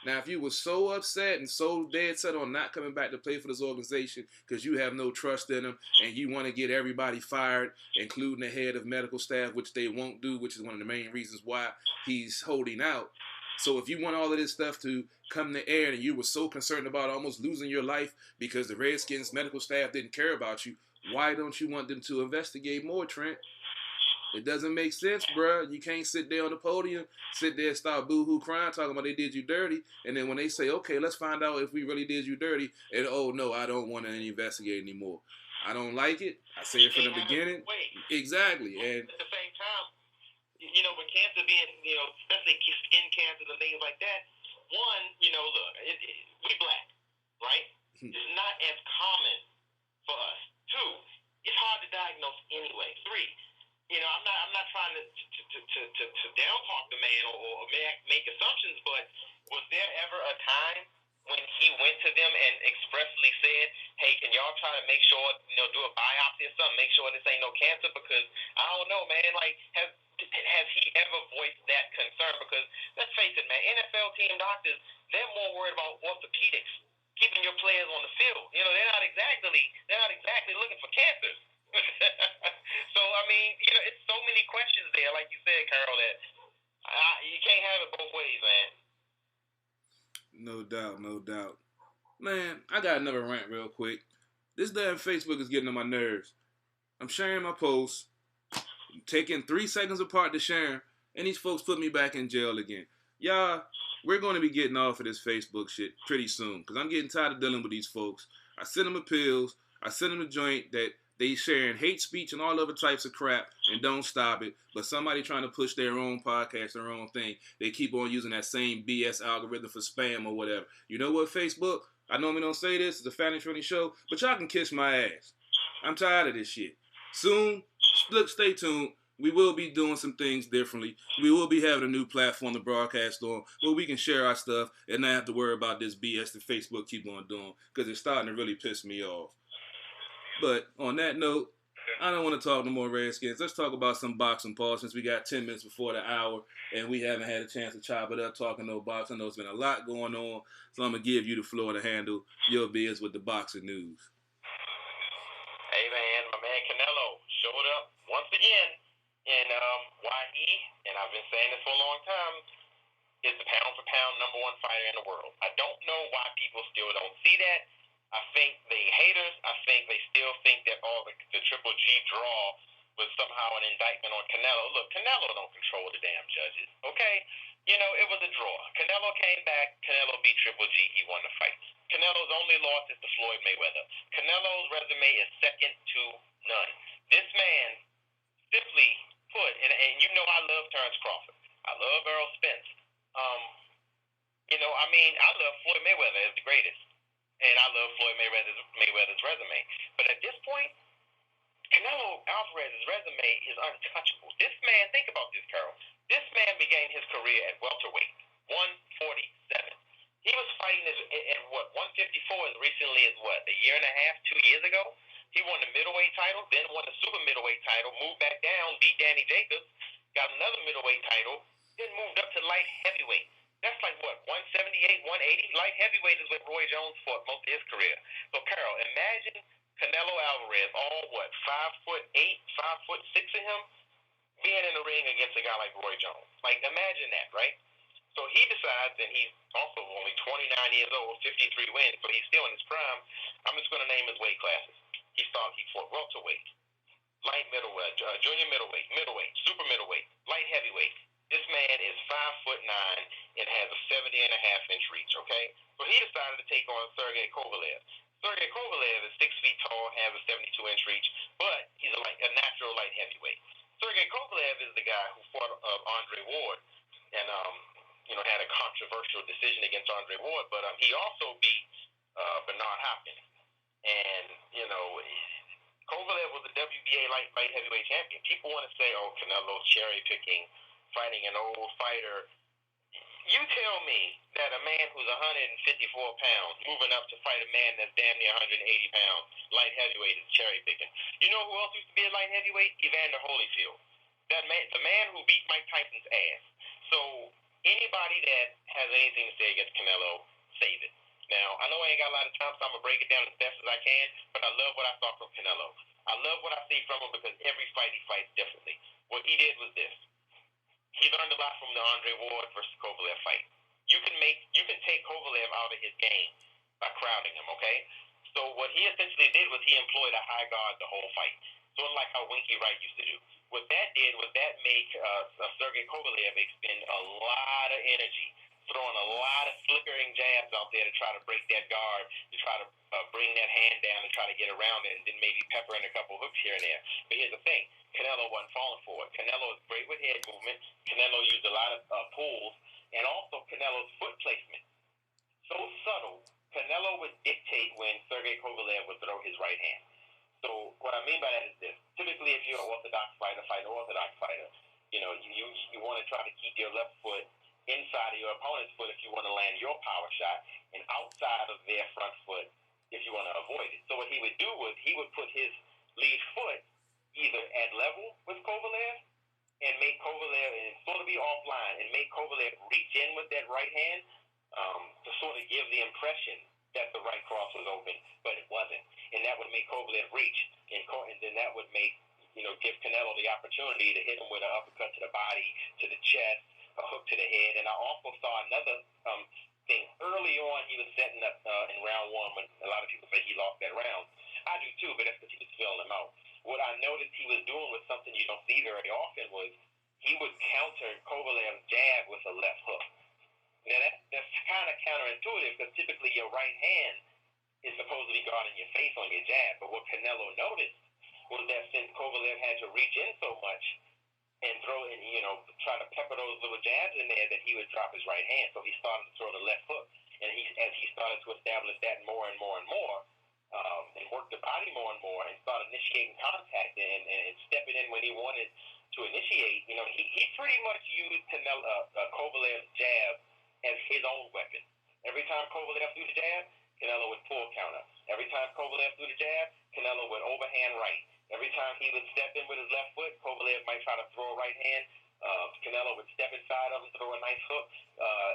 Now, if you were so upset and so dead set on not coming back to play for this organization because you have no trust in them and you want to get everybody fired, including the head of medical staff, which they won't do, which is one of the main reasons why he's holding out, So if you want all of this stuff to come to air and you were so concerned about almost losing your life because the Redskins medical staff didn't care about you, why don't you want them to investigate more, Trent? It doesn't make sense, bro. You can't sit there on the podium, sit there and start boo-hoo crying, talking about they did you dirty, and then when they say, okay, let's find out if we really did you dirty, and oh, no, I don't want to investigate anymore. I don't like it. I say it from the beginning. Exactly. And at the same time, you know, with cancer being, you know, especially skin cancers and things like that, one, you know, look, we black, right? It's not as common for us. Two, it's hard to diagnose anyway. Three, you know, I'm not trying to down talk the man or make assumptions, but was there ever a time when he went to them and expressly said, hey, can y'all try to make sure, you know, do a biopsy or something, make sure this ain't no cancer? Because I don't know, man, like, has he ever voiced that concern? Because let's face it, man, NFL team doctors, they're more worried about orthopedics, keeping your players on the field. You know, they're not exactly looking for cancers. So I mean, you know, it's so many questions there, like you said, Carl, that you can't have it both ways, man. No doubt, no doubt. Man, I got another rant real quick. This damn Facebook is getting on my nerves. I'm sharing my posts, taking 3 seconds apart to share them, and these folks put me back in jail again. Y'all, we're going to be getting off of this Facebook shit pretty soon, because I'm getting tired of dealing with these folks. I send them appeals. I send them a joint that they sharing hate speech and all other types of crap and don't stop it. But somebody trying to push their own podcast, their own thing, they keep on using that same BS algorithm for spam or whatever. You know what, Facebook? I normally don't say this. It's a family friendly show, but y'all can kiss my ass. I'm tired of this shit. Soon, look, stay tuned. We will be doing some things differently. We will be having a new platform to broadcast on where we can share our stuff and not have to worry about this BS that Facebook keep on doing, because it's starting to really piss me off. But on that note, I don't want to talk no more Redskins. Let's talk about some boxing, Paul, since we got 10 minutes before the hour and we haven't had a chance to chop it up talking no boxing. I know it's been a lot going on, so I'm going to give you the floor to handle your biz with the boxing news. Hey, man, my man Canelo showed up once again in why he, and I've been saying this for a long time, is the pound-for-pound number one fighter in the world. I don't know why people still don't see that. I think they haters. I think they still think that the Triple G draw was somehow an indictment on Canelo. Look, Canelo don't control the damn judges, okay? You know, it was a draw. Canelo came back. Canelo beat Triple G. He won the fight. Canelo's only loss is to Floyd Mayweather. Canelo's resume is second to none. This man simply put, and you know I love Terrence Crawford. I love Errol Spence. You know, I mean, I love Floyd Mayweather as the greatest. And I love Floyd Mayweather's resume. But at this point, Canelo Alvarez's resume is untouchable. This man, think about this, Carol. This man began his career at welterweight, 147. He was fighting at what, 154 as recently as what, a year and a half, 2 years ago? He won the middleweight title, then won the super middleweight title, moved back down, beat Danny Jacobs, got another middleweight title, then moved up to light heavyweight. That's like what, 178, 180? Light heavyweight is what Roy Jones fought most of his career. So, Carol, imagine Canelo Alvarez, all what, 5'8", 5'6" of him, being in the ring against a guy like Roy Jones. Like, imagine that, right? So he decides, and he's also only 29 years old, 53 wins, so he's still in his prime. I'm just going to name his weight classes. He fought welterweight, light middleweight, junior middleweight, super middleweight, light heavyweight. This man is 5'9" and has a 70.5-inch reach, okay? So he decided to take on Sergey Kovalev. Sergey Kovalev is 6 feet tall, has a 72-inch reach, but he's a natural light heavyweight. Sergey Kovalev is the guy who fought Andre Ward and, you know, had a controversial decision against Andre Ward, but he also beat Bernard Hopkins. And, you know, Kovalev was the WBA light heavyweight champion. People want to say, oh, Canelo's cherry-picking, fighting an old fighter. You tell me that a man who's 154 pounds moving up to fight a man that's damn near 180 pounds, light heavyweight, is cherry picking. You know who else used to be a light heavyweight? Evander Holyfield. That man, the man who beat Mike Tyson's ass. So anybody that has anything to say against Canelo, save it. Now, I know I ain't got a lot of time, so I'm going to break it down as best as I can, but I love what I saw from Canelo. I love what I see from him because every fight he fights differently. What he did was this. he learned a lot from the Andre Ward versus Kovalev fight. You can take Kovalev out of his game by crowding him, okay? So what he essentially did was he employed a high guard the whole fight, sort of like how Winky Wright used to do. What that did was that made Sergey Kovalev expend a lot of energy, throwing a lot of flickering jabs out there to try to break that guard, to try to bring that hand down and try to get around it, and then maybe pepper in a couple hooks here and there. But here's the thing. Canelo wasn't falling for it. Canelo is great with head movement. Canelo used a lot of pulls, and also Canelo's foot placement. So subtle, Canelo would dictate when Sergey Kovalev would throw his right hand. So what I mean by that is this. Typically, if you're an orthodox fighter, fighting an orthodox fighter, you want to try to keep your left foot inside of your opponent's foot if you want to land your power shot, and outside of their front foot if you want to avoid it. So what he would do was he would put his lead foot either at level with Kovalev and make Kovalev and sort of be offline and make Kovalev reach in with that right hand to sort of give the impression that the right cross was open, but it wasn't. And that would make Kovalev reach, and then that would make, give Canelo the opportunity to hit him with an uppercut to the body, to the chest, a hook to the head. And I also saw another thing. Early on, he was setting up in round one when a lot of people say he lost that round. I do too, but that's because he was filling them out. What I noticed he was doing was something you don't see very often was he would counter Kovalev's jab with a left hook. Now, that's kind of counterintuitive because typically your right hand is supposed to be guarding your face on your jab. But what Canelo noticed was that since Kovalev had to reach in so much and throw in, try to pepper those little jabs in there, that he would drop his right hand. So he started to throw the left hook. And as he started to establish that more and more and more, and work the body more and more and start initiating contact and stepping in when he wanted to initiate, he pretty much used Kovalev's jab as his own weapon. Every time Kovalev threw the jab, Canelo would pull counter. Every time Kovalev threw the jab, Canelo would overhand right. Every time he would step in with his left foot, Kovalev might try to throw a right hand. Canelo would step inside of him, throw a nice hook,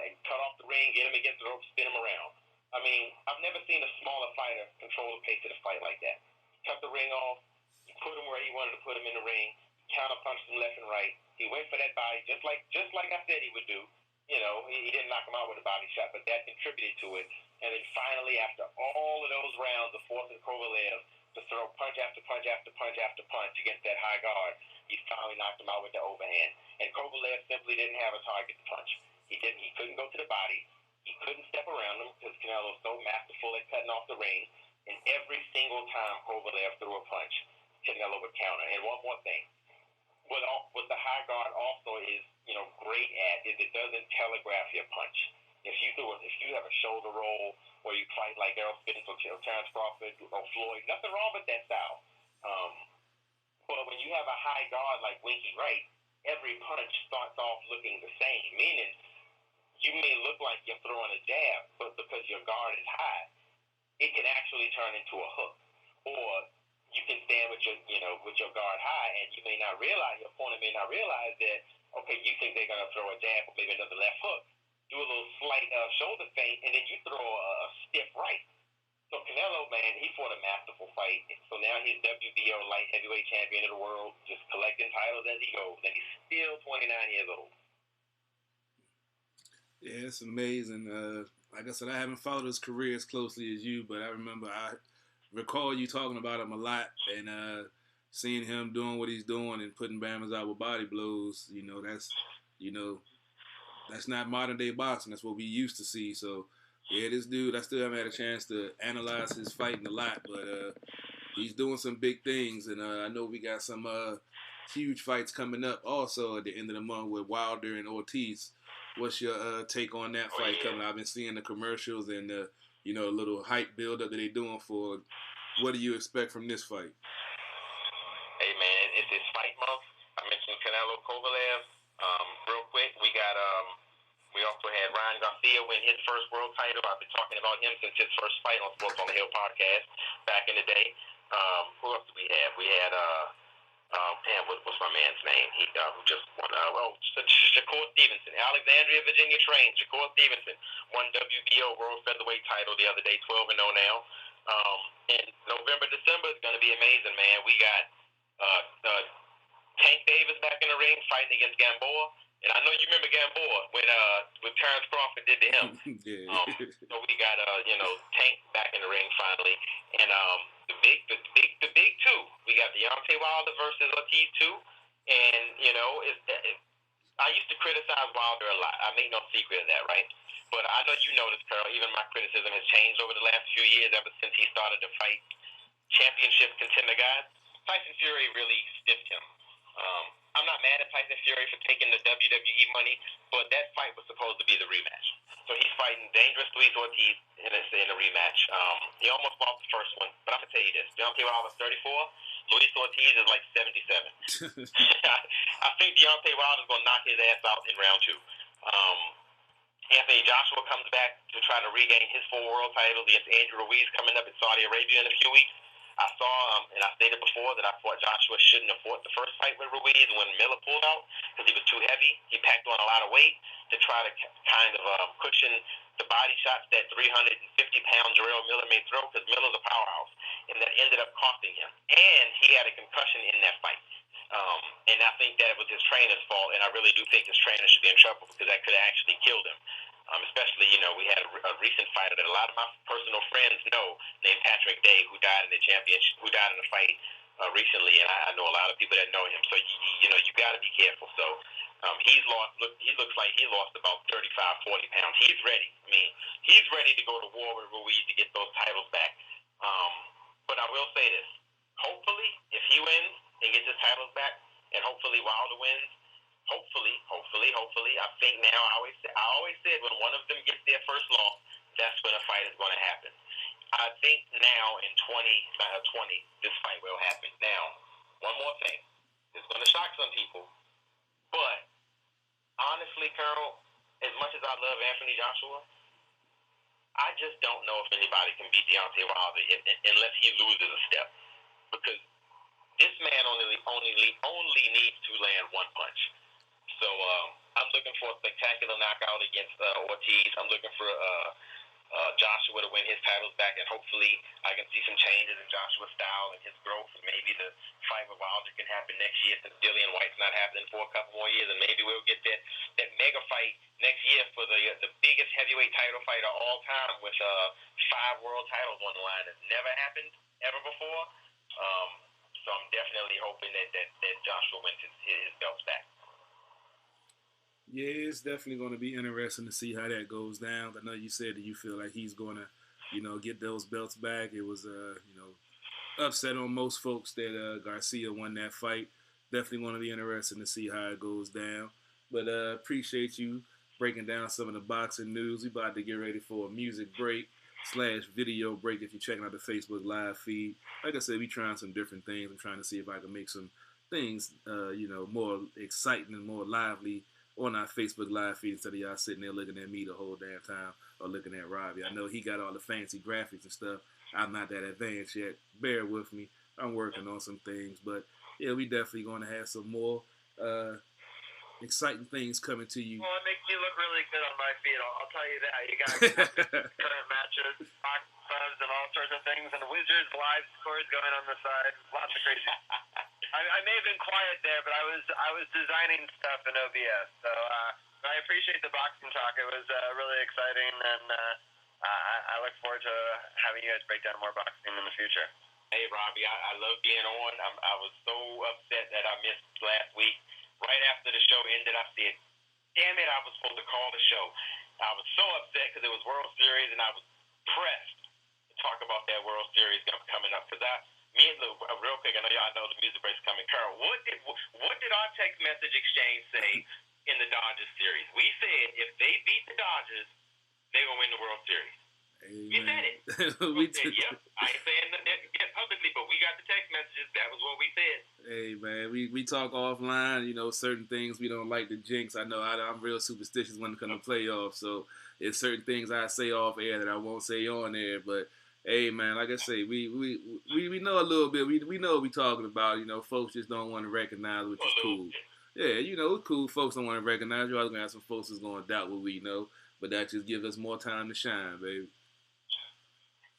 and cut off the ring, get him against the rope, spin him around. I mean, I've never seen a smaller fighter control the pace of the fight like that. Cut the ring off, he put him where he wanted to put him in the ring, counter-punched him left and right. He went for that body just like I said he would do. He didn't knock him out with a body shot, but that contributed to it. And then finally, after all of those rounds of forcing Kovalev to throw punch after punch after punch after punch against that high guard, he finally knocked him out with the overhand. And Kovalev simply didn't have a target to punch. He couldn't go to the body. He couldn't step around him because Canelo was so masterful at cutting off the ring. And every single time Kovalev threw a punch, Canelo would counter. And one more thing. What the high guard also is, great at is it doesn't telegraph your punch. If you have a shoulder roll or you fight like Errol Spence or Terrence Crawford or Floyd, nothing wrong with that style. But when you have a high guard like Winky Wright, every punch starts off looking the same, meaning you may look like you're throwing a jab, but because your guard is high, it can actually turn into a hook. Or you can stand with your guard high, and your opponent may not realize that, okay, you think they're going to throw a jab or maybe another left hook, do a little slight shoulder feint, and then you throw a stiff right. So Canelo, man, he fought a masterful fight. So now he's WBO light heavyweight champion of the world, just collecting titles as he goes, and he's still 29 years old. Yeah, it's amazing. Like I said, I haven't followed his career as closely as you, but I recall you talking about him a lot, and seeing him doing what he's doing and putting Bammers out with body blows. That's not modern day boxing. That's what we used to see. So, yeah, this dude, I still haven't had a chance to analyze his fighting a lot, but he's doing some big things, and I know we got some huge fights coming up also at the end of the month with Wilder and Ortiz. What's your take on that fight coming? I've been seeing the commercials and the little hype build up that they're doing for. What do you expect from this fight? Hey man, it's fight month. I mentioned Canelo Kovalev. Real quick, we also had Ryan Garcia win his first world title. I've been talking about him since his first fight on Sports on the Hill podcast back in the day. Who else do we have? We had what's my man's name? He who just won. Shakur Stevenson, Alexandria, Virginia trained. Shakur Stevenson won WBO World Featherweight title the other day, 12-0 now. And November, December is going to be amazing, man. We got Tank Davis Davis back in the ring fighting against Gamboa. And I know you remember Gamboa when Terrence Crawford did to him. Yeah. So we got Tank back in the ring finally, and the big two. We got Deontay Wilder versus Ortiz too, and I used to criticize Wilder a lot. I make no secret of that, right? But I know you noticed, Carl. Even my criticism has changed over the last few years, ever since he started to fight championship contender guys. Tyson Fury really stiffed him. I'm not mad at Tyson Fury for taking the WWE money, but that fight was supposed to be the rematch. So he's fighting Dangerous Luis Ortiz in a rematch. He almost lost the first one, but I'm going to tell you this. Deontay Wilder's 34. Luis Ortiz is like 77. I think Deontay Wilder's going to knock his ass out in round 2. Anthony Joshua comes back to try to regain his 4 world titles against Andrew Ruiz coming up in Saudi Arabia in a few weeks. I saw, and I stated before that I thought Joshua shouldn't have fought the first fight with Ruiz when Miller pulled out because he was too heavy. He packed on a lot of weight to try to kind of cushion the body shots that 350-pound Jarrell Miller may throw, because Miller's a powerhouse, and that ended up costing him. And he had a concussion in that fight. And I think that was his trainer's fault, and I really do think his trainer should be in trouble because that could have actually killed him. Especially, we had a recent fighter that a lot of my personal friends know, named Patrick Day, who died in the fight recently, and I know a lot of people that know him. So you got to be careful. So he's lost. He looks like he lost about 35, 40 pounds. He's ready. I mean, he's ready to go to war with Ruiz to get those titles back. But I will say this: hopefully, if he wins and gets his titles back, and hopefully Wilder wins. Hopefully, I think now, I always said when one of them gets their first loss, that's when a fight is going to happen. I think now in 2020, this fight will happen. Now, one more thing. It's going to shock some people, but honestly, Carl, as much as I love Anthony Joshua, I just don't know if anybody can beat Deontay Wilder unless he loses a step, because this man only needs to land one punch. So I'm looking for a spectacular knockout against Ortiz. I'm looking for Joshua to win his titles back, and hopefully I can see some changes in Joshua's style and his growth, and maybe the fight with Wilder can happen next year since Dillian White's not happening for a couple more years, and maybe we'll get that mega fight next year for the biggest heavyweight title fight of all time with 5 world titles on the line. That's never happened ever before. So I'm definitely hoping that Joshua wins his belts back. Yeah, it's definitely going to be interesting to see how that goes down. I know you said that you feel like he's going to, get those belts back. It was, upset on most folks that Garcia won that fight. Definitely going to be interesting to see how it goes down. But appreciate you breaking down some of the boxing news. We about to get ready for a music break / video break if you're checking out the Facebook Live feed. Like I said, we trying some different things. I'm trying to see if I can make some things, more exciting and more lively on our Facebook Live feed instead of y'all sitting there looking at me the whole damn time or looking at Robbie. I know he got all the fancy graphics and stuff. I'm not that advanced yet. Bear with me. I'm working on some things. But, yeah, we definitely going to have some more exciting things coming to you. Well, it makes you look really good on my feed. I'll tell you that. You got current matches, box clubs, and all sorts of things, and Wizards live scores going on the side. Lots of crazy. I may have been quiet there, but I was designing stuff in OBS. So I appreciate the boxing talk. It was really exciting, and I look forward to having you guys break down more boxing in the future. Hey, Robbie, I love being on. I was so upset that I missed last week. Right after the show ended, I said, damn it, I was supposed to call the show. I was so upset because it was World Series, and I was pressed to talk about that World Series coming up. Because me and Lou, real quick, I know y'all know the music break's coming. Carl, what did our text message exchange say in the Dodgers series? We said if they beat the Dodgers, they're going to win the World Series. Amen. We said it. We said, yep. I ain't saying it publicly, but we got the text messages. That was what we said. Hey, man, we talk offline, certain things we don't like to jinx. I know I'm real superstitious when it comes to playoffs, so it's certain things I say off air that I won't say on air, but hey, man, like I say, we know a little bit. We know what we're talking about. Folks just don't want to recognize, which is cool. Yeah, it's cool. Folks don't want to recognize. You're always going to have some folks that's going to doubt what we know, but that just gives us more time to shine, baby.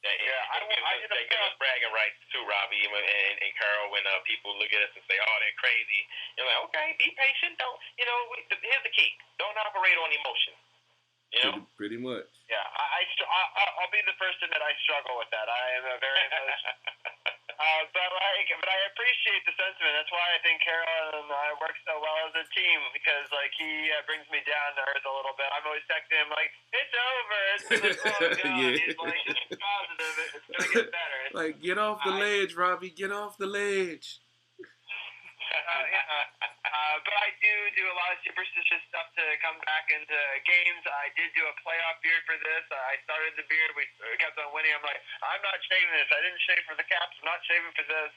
Yeah, give us bragging rights too, Robbie and Carl. When people look at us and say, "Oh, they're crazy," you're like, "Okay, be patient. Don't here's the key. Don't operate on emotion." You know, pretty much. Yeah, I'll be the first to admit I struggle with that. I am a very emotional. But I appreciate the sentiment. That's why I think Carol and I work so well as a team, because he brings me down to earth a little bit. I'm always texting him like, "It's over. It's going. Yeah. He's like, "Just be positive. It's gonna get better." Like, get off the ledge, Robbie. Get off the ledge. But I do a lot of superstitious stuff to come back into games. I did do a playoff beard for this. I started the beard. We kept on winning. I'm like, I'm not shaving this. I didn't shave for the Caps. I'm not shaving for this.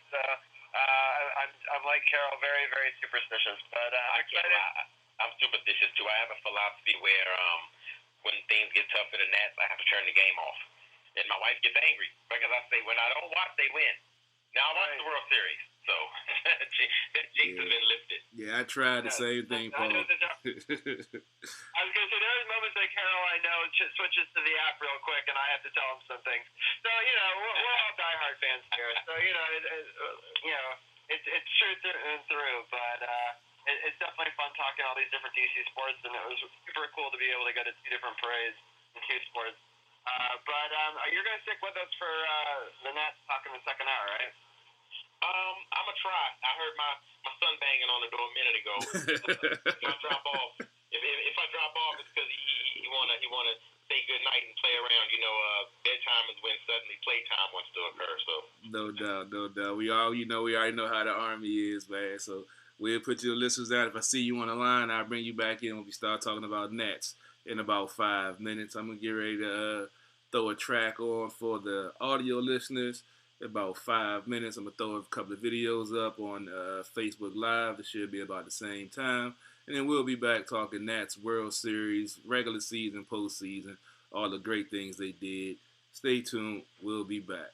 I'm like Carol, very, very superstitious. But I'm excited. I'm superstitious too. I have a philosophy where when things get tough for the Nats, I have to turn the game off. And my wife gets angry because I say, when I don't watch, they win. Now I watch the World Series. So that jinx has been lifted. Yeah, I tried the same thing, Paul. I was going to say, there's moments like Carol I know switches to the app real quick, and I have to tell him some things. So, we're all diehard fans here. So, it's true through and through. But it's definitely fun talking all these different DC sports, and it was super cool to be able to go to two different parades in two sports. But you're going to stick with us for the Nats talk in the second hour, right? I'm gonna try. I heard my son banging on the door a minute ago. If I drop off, if I drop off, it's because he wanna say good night and play around. Bedtime is when suddenly playtime wants to occur. So no doubt. We already know how the Army is, man. So we'll put your listeners out. If I see you on the line, I'll bring you back in when we start talking about Nats in about 5 minutes. I'm gonna get ready to throw a track on for the audio listeners. About 5 minutes. I'm going to throw a couple of videos up on Facebook Live. It should be about the same time. And then we'll be back talking Nats, World Series, regular season, postseason, all the great things they did. Stay tuned. We'll be back.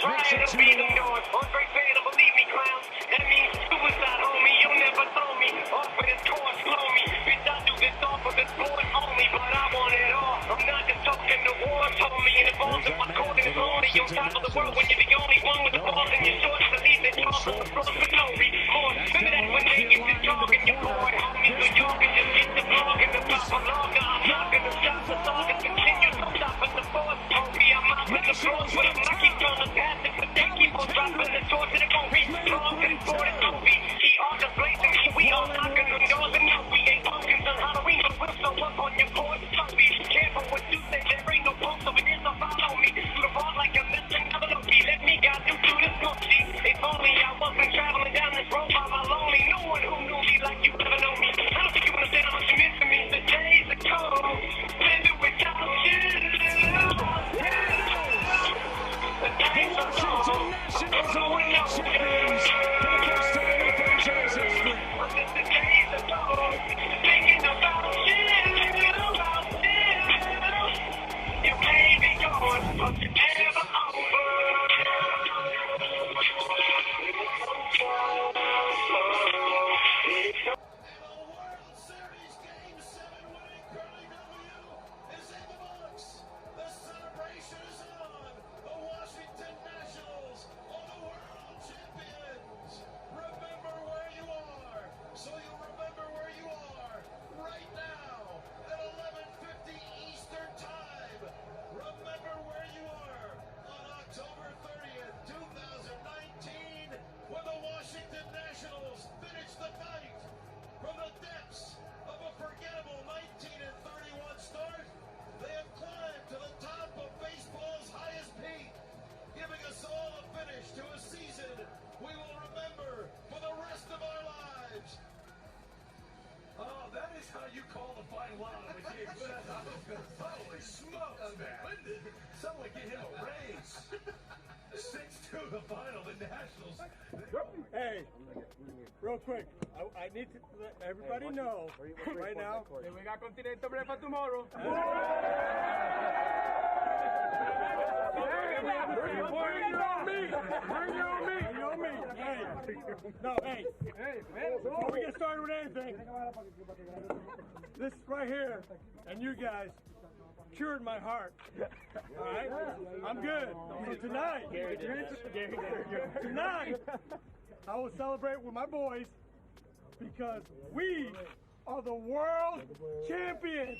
Washington Nationals are Hey, real quick, I need to let everybody know right now that we got Continental breakfast tomorrow. Bring your meat. Hey, no, hey, before we get started with anything, this right here and you guys cured my heart. All right, I'm good. So tonight, I will celebrate with my boys because we are the world champions.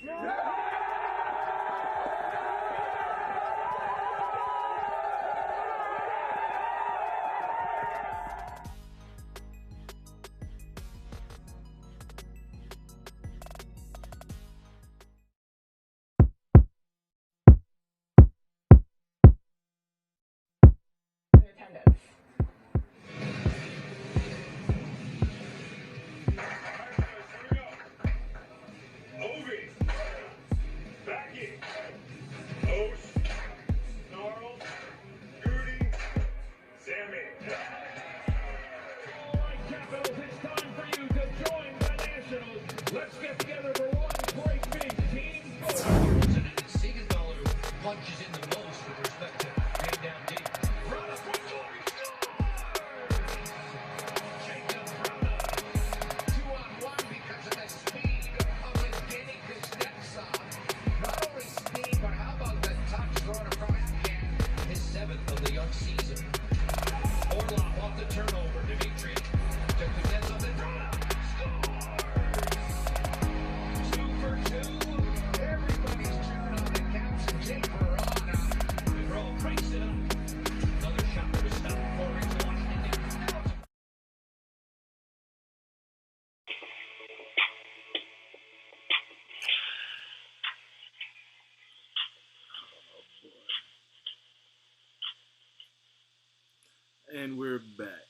And we're back.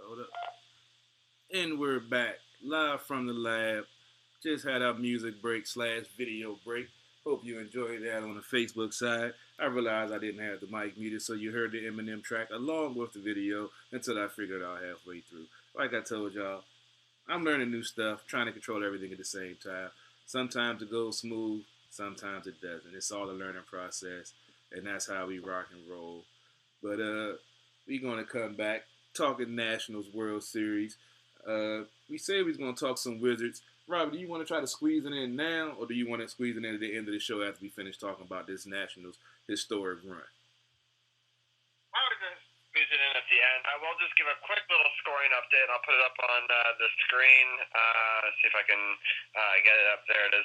Hold up. And we're back. Live from the lab. Just had our music break / video break. Hope you enjoyed that on the Facebook side. I realized I didn't have the mic muted, so you heard the Eminem track along with the video until I figured out halfway through. Like I told y'all, I'm learning new stuff, trying to control everything at the same time. Sometimes it goes smooth, sometimes it doesn't. It's all a learning process, and that's how we rock and roll. But we're going to come back, talking Nationals World Series. We said we was going to talk some Wizards. Robbie, do you want to try to squeeze it in now, or do you want to squeeze it in at the end of the show after we finish talking about this Nationals historic run? I would just squeeze it in at the end. I will just give a quick little scoring update. I'll put it up on the screen. See if I can get it up. There it is.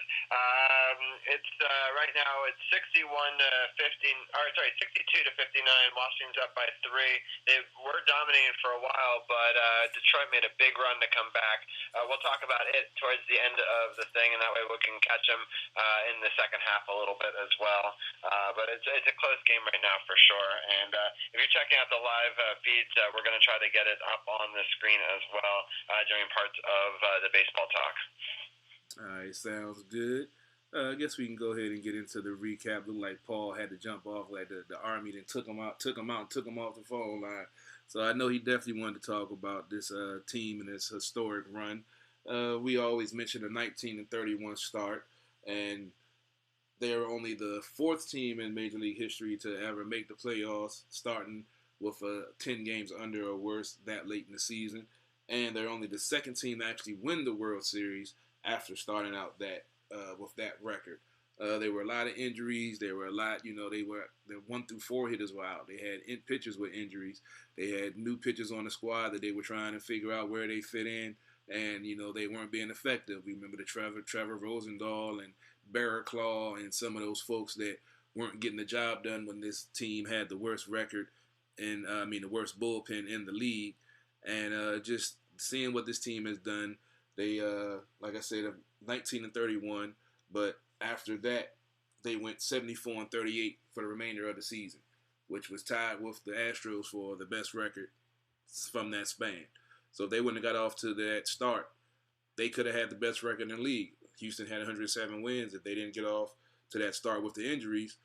It's right now it's 61 to 15. Or sorry, 62 to 59. Washington's up by 3. They were dominating for a while, but Detroit made a big run to come back. We'll talk about it towards the end of the thing, and that way we can catch them in the second half a little bit as well. But it's a close game right now for sure. And if you're checking out the live feeds, we're going to try to get it up on the screen as well during parts of the baseball talk. All right, sounds good. I guess we can go ahead and get into the recap. Looked like Paul had to jump off, like the Army then took him out, and took him off the phone line. So I know he definitely wanted to talk about this team and this historic run. We always mention a 19-31 start, and they're only the 4th team in Major League history to ever make the playoffs, starting with 10 games under or worse that late in the season. And they're only the 2nd team to actually win the World Series after starting out that with that record. There were a lot of injuries. There were a lot, the 1 through 4 hitters were out. They had pitchers with injuries. They had new pitchers on the squad that they were trying to figure out where they fit in, and they weren't being effective. We remember the Trevor Rosendahl and Barrett Claw and some of those folks that weren't getting the job done when this team had the worst record and the worst bullpen in the league. And just seeing what this team has done, they like I said, 19-31, but after that, they went 74-38 for the remainder of the season, which was tied with the Astros for the best record from that span. So if they wouldn't have got off to that start, they could have had the best record in the league. Houston had 107 wins. If they didn't get off to that start with the injuries,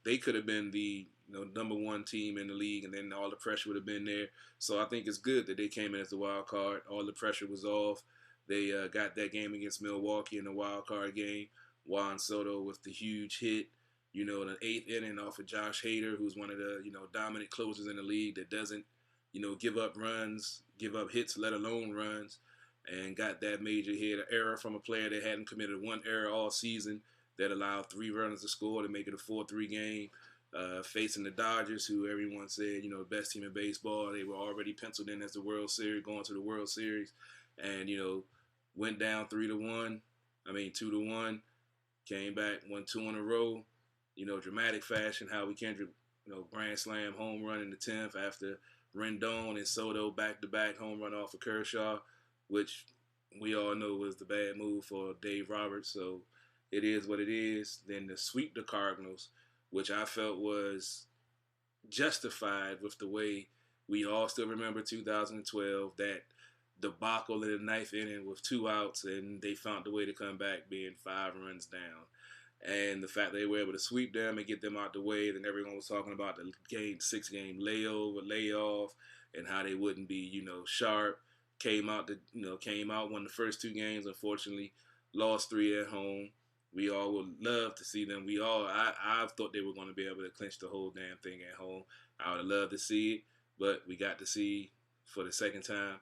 they could have been the number one team in the league, and then all the pressure would have been there. So I think it's good that they came in as the wild card. All the pressure was off. They got that game against Milwaukee in the wild card game. Juan Soto with the huge hit, in the 8th inning off of Josh Hader, who's one of the, dominant closers in the league that doesn't, give up runs, give up hits, let alone runs, and got that major hit, an error from a player that hadn't committed one error all season that allowed 3 runners to score to make it a 4-3 game. Facing the Dodgers, who everyone said, the best team in baseball. They were already penciled in as the World Series, going to the World Series, and, went down 2-1, came back, won 2 in a row, dramatic fashion. Howie Kendrick, grand slam home run in the 10th after Rendon and Soto back-to-back home run off of Kershaw, which we all know was the bad move for Dave Roberts, so it is what it is. Then to sweep the Cardinals, which I felt was justified with the way we all still remember 2012, that debacle in the 9th inning with 2 outs, and they found a way to come back being 5 runs down. And the fact they were able to sweep them and get them out the way, then everyone was talking about the 6-game layoff, and how they wouldn't be, sharp. Came out, won the first 2 games, unfortunately, lost 3 at home. We all would love to see them. I thought they were going to be able to clinch the whole damn thing at home. I would have loved to see it, but we got to see, for the second time,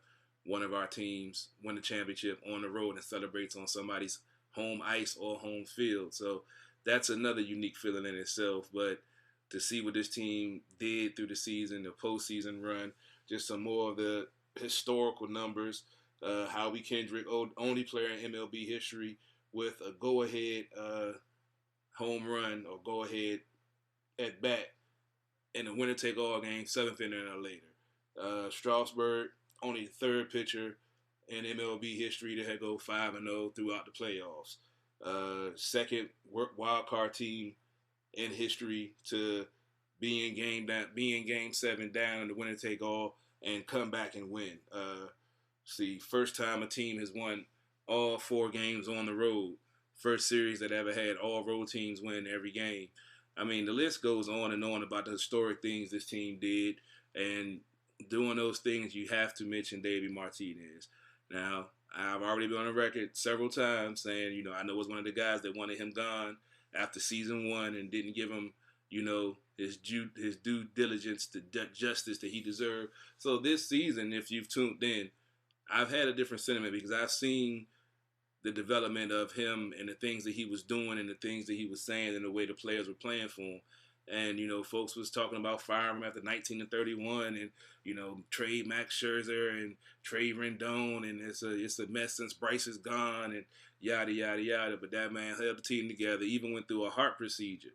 one of our teams win the championship on the road and celebrates on somebody's home ice or home field. So that's another unique feeling in itself. But to see what this team did through the season, the postseason run, just some more of the historical numbers. Howie Kendrick, only player in MLB history with a go-ahead home run or go-ahead at bat in a winner-take-all game, 7th inning or later. Strasburg, only the 3rd pitcher in MLB history to go 5-0 throughout the playoffs. 2nd wild card team in history to be in game 7 down in the winner-take-all and come back and win. First time a team has won all 4 games on the road. First series that ever had all road teams win every game. I mean, the list goes on and on about the historic things this team did. And doing those things, you have to mention Davey Martinez. Now, I've already been on the record several times saying, I know was one of the guys that wanted him gone after season 1 and didn't give him, his due diligence, the justice that he deserved. So this season, if you've tuned in, I've had a different sentiment because I've seen the development of him and the things that he was doing and the things that he was saying and the way the players were playing for him. And, folks was talking about firing him after 19-31 and, trade Max Scherzer and trade Rendon, and it's a mess since Bryce is gone and yada, yada, yada. But that man held the team together, even went through a heart procedure.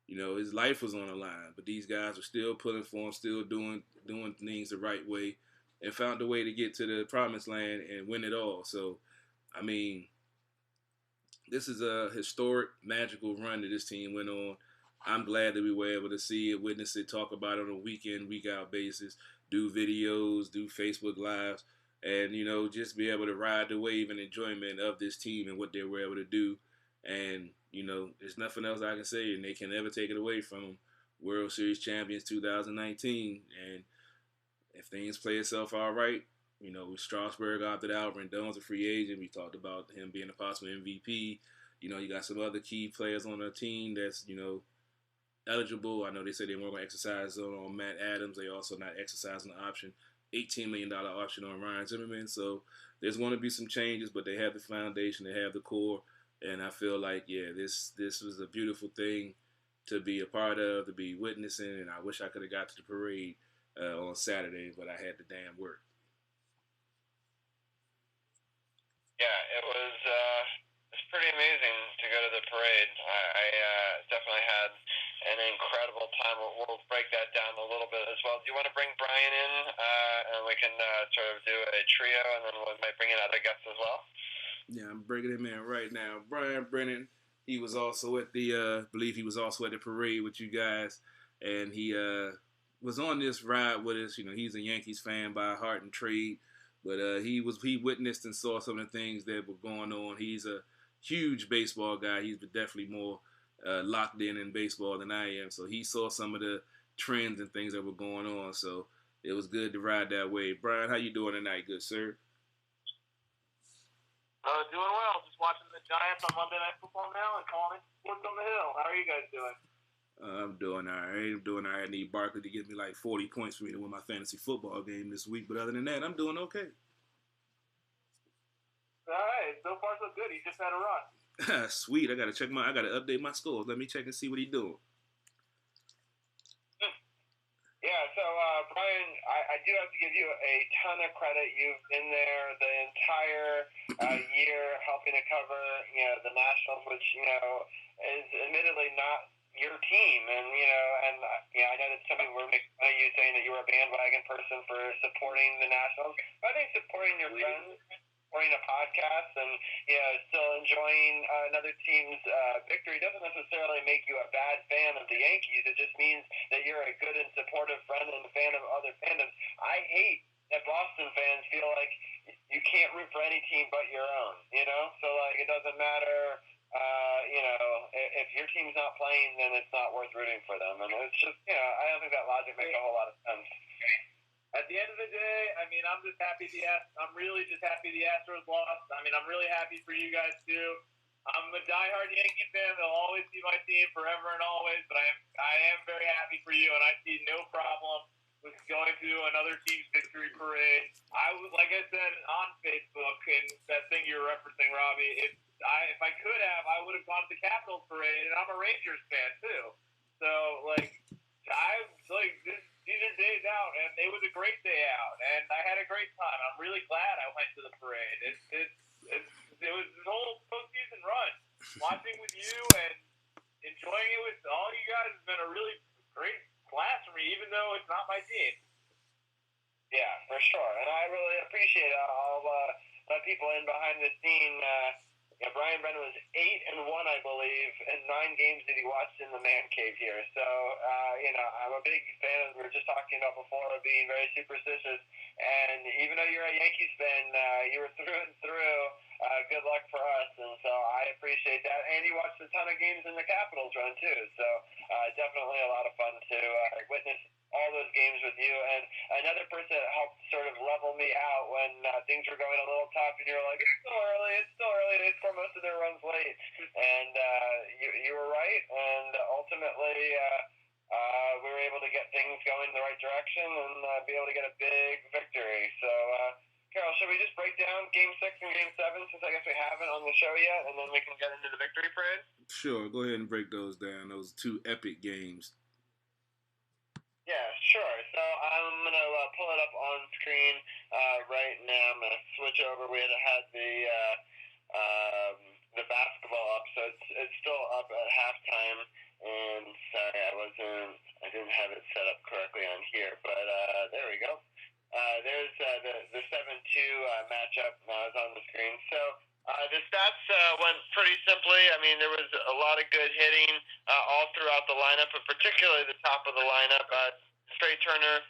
His life was on the line, but these guys were still pulling for him, still doing things the right way, and found a way to get to the promised land and win it all. So, I mean, this is a historic, magical run that this team went on. I'm glad that we were able to see it, witness it, talk about it on a week-in, week-out basis, do videos, do Facebook Lives, and, just be able to ride the wave and enjoyment of this team and what they were able to do. And, there's nothing else I can say, and they can never take it away from them. World Series champions 2019, and if things play itself all right, Strasburg opted out, Rendon's a free agent. We talked about him being a possible MVP. You got some other key players on the team that's, eligible. I know they said they weren't going to exercise on Matt Adams. They also not exercising the option, $18 million option on Ryan Zimmerman. So there's going to be some changes, but they have the foundation, they have the core, and I feel like, this was a beautiful thing to be a part of, to be witnessing, and I wish I could have got to the parade on Saturday, but I had to damn work. Yeah, it was pretty amazing to go to the parade. I definitely had an incredible time. We'll break that down a little bit as well. Do you want to bring Brian in, and we can sort of do a trio, and then we might bring in other guests as well? Yeah, I'm bringing him in right now. Brian Brennan, he was also at the, believe he was also at the parade with you guys, and he was on this ride with us. He's a Yankees fan by heart and trade, but he witnessed and saw some of the things that were going on. He's a huge baseball guy. He's definitely more locked in baseball than I am. So he saw some of the trends and things that were going on. So it was good to ride that wave. Brian, how you doing tonight, good sir? Doing well. Just watching the Giants on Monday Night Football now and calling Sports on the Hill. How are you guys doing? I'm doing all right. I need Barkley to give me like 40 points for me to win my fantasy football game this week. But other than that, I'm doing okay. All right. So far, so good. He just had a run. Sweet. I gotta update my scores. Let me check and see what he's doing. Yeah, so Brian, I do have to give you a ton of credit. You've been there the entire year helping to cover, the Nationals, which, is admittedly not your team. And, I know that some people were making fun of you saying that you were a bandwagon person for supporting the Nationals. But I think supporting your friends, supporting a podcast, and still enjoying another team's victory doesn't necessarily make you a bad fan of the Yankees. It just means that you're a good and supportive friend and fan of other fandoms. I hate that Boston fans feel like you can't root for any team but your own. So like it doesn't matter. If your team's not playing, then it's not worth rooting for them. And it's just, I don't think that logic makes a whole lot of sense. At the end of the day, I'm just happy I'm really just happy the Astros lost. I'm really happy for you guys too. I'm a diehard Yankee fan. They'll always be my team forever and always. But I am very happy for you, and I see no problem with going to another team's victory parade. Like I said on Facebook, and that thing you're referencing, Robbie. If I could have, I would have gone to the Capitals parade, and I'm a Rangers fan too. So these are days out, and it was a great day out, and I had a great time. I'm really glad I went to the parade. It was this whole postseason run. Watching with you and enjoying it with all you guys has been a really great class for me, even though it's not my team. Yeah, for sure, and I really appreciate it. I'll let people in behind the scene. Brian Brennan was 8-1, I believe, in 9 games that he watched in the man cave here. So, I'm a big fan, as we were just talking about before, of being very superstitious. And even though you're a Yankees fan, you were through and through. Good luck for us. And so I appreciate that. And you watched a ton of games in the Capitals run, too. So definitely a lot of fun to witness all those games with you. And another person that helped sort of level me out when things were going a little tough, and you're like, it's still early. They score most of their runs late. And you were right. And ultimately, we were able to get things going in the right direction and be able to get a big victory. So, Carol, should we just break down Game 6 and Game 7, since I guess we haven't on the show yet, and then we can get into the victory parade? Sure, go ahead and break those down. Those 2 epic games. Yeah, sure. So I'm going to pull it up on screen right now. I'm going to switch over. We had the basketball up, so it's still up at halftime. And sorry, I didn't have it set up correctly on here, but there we go. There's the 7-2 matchup now is on the screen. So the stats went pretty simply. There was a lot of good hitting all throughout the lineup, but particularly the top of the lineup. Trey Turner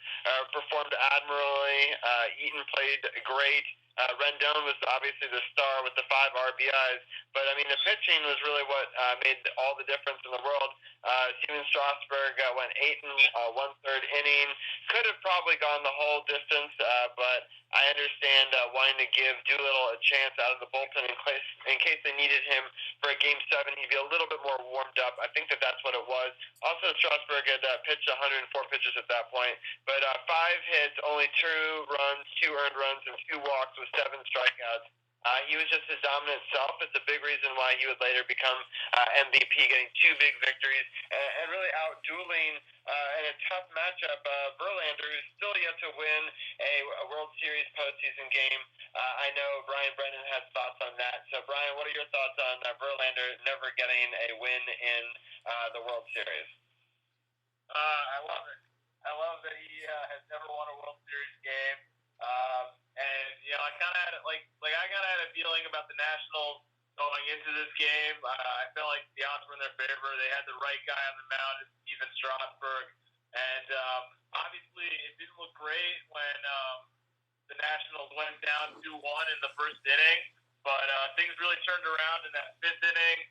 performed admirably. Eaton played great. Rendon was obviously the star with the 5 RBIs, but the pitching was really what made all the difference in the world. Steven Strasburg went 8 1/3 inning. Could have probably gone the whole distance, but I understand wanting to give Doolittle a chance out of the bullpen in case they needed him for a Game 7. He'd be a little bit more warmed up. I think that's what it was. Also, Strasburg had pitched 104 pitches at that point, but 5 hits, only 2 runs, 2 earned runs, and 2 walks with 7 strikeouts. He was just his dominant self. It's a big reason why he would later become MVP, getting 2 big victories and really out-dueling in a tough matchup. Verlander, who's still yet to win a World Series postseason game. I know Brian Brennan has thoughts on that. So, Brian, what are your thoughts on Verlander never getting a win in the World Series? I love it. I love that he has never won a World Series game. And I kind of had a feeling about the Nationals going into this game. I felt like the odds were in their favor. They had the right guy on the mound, Steven Strasburg, and obviously it didn't look great when the Nationals went down 2-1 in the first inning. But things really turned around in that 5th inning.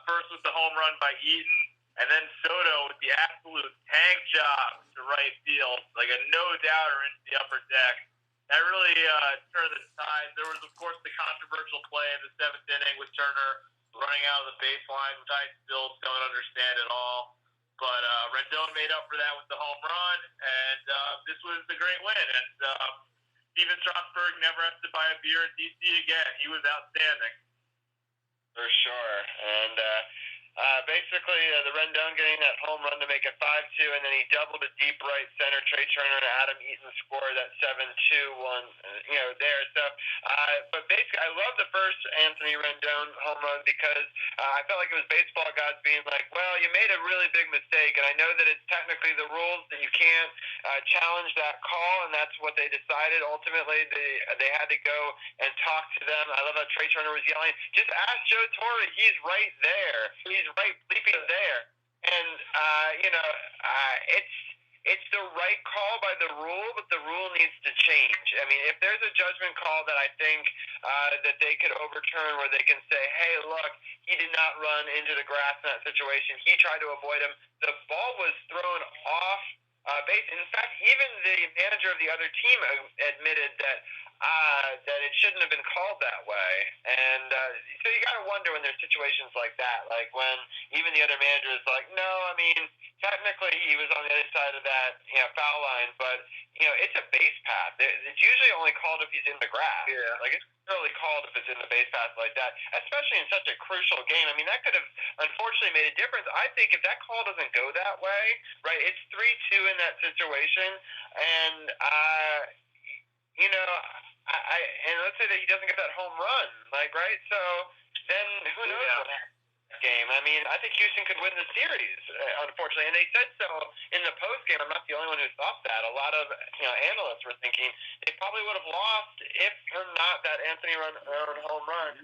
First with the home run by Eaton, and then Soto with the absolute tank job to right field, like a no-doubter into the upper deck. That really turned the tide. There was, of course, the controversial play in the 7th inning with Turner running out of the baseline, which I still don't understand at all. But Rendon made up for that with the home run, and this was the great win. And Steven Strasburg never has to buy a beer in D.C. again. He was outstanding. For sure. And basically, the Rendon getting that home run to make it 5-2, and then he doubled to deep right center. Trey Turner and Adam Eaton scored that 7-2 one, there. So, but basically, I love the first Anthony Rendon home run because I felt like it was baseball gods being like, well, you made a really big mistake, and I know that it's technically the rules that you can't challenge that call, and that's what they decided. Ultimately, they had to go and talk to them. I love how Trey Turner was yelling, just ask Joe Torre, he's right there. He's right bleeping there. And, it's the right call by the rule, but the rule needs to change. I mean, if there's a judgment call that I think that they could overturn where they can say, hey, look, he did not run into the grass in that situation. He tried to avoid him. The ball was thrown off base. In fact, even the manager of the other team admitted that it shouldn't have been called that way. And so you got to wonder when there's situations like that, like when even the other manager is like, no, I mean, technically he was on the other side of that foul line, but it's a base path. It's usually only called if he's in the grass. Yeah. Like, it's rarely called if it's in the base path like that, especially in such a crucial game. I mean, that could have unfortunately made a difference. I think if that call doesn't go that way, right, it's 3-2 in that situation, and and let's say that he doesn't get that home run, like, right? So then who knows what happens in that game? I mean, I think Houston could win the series, unfortunately. And they said so in the post game. I'm not the only one who thought that. A lot of analysts were thinking they probably would have lost if or not that Anthony home run.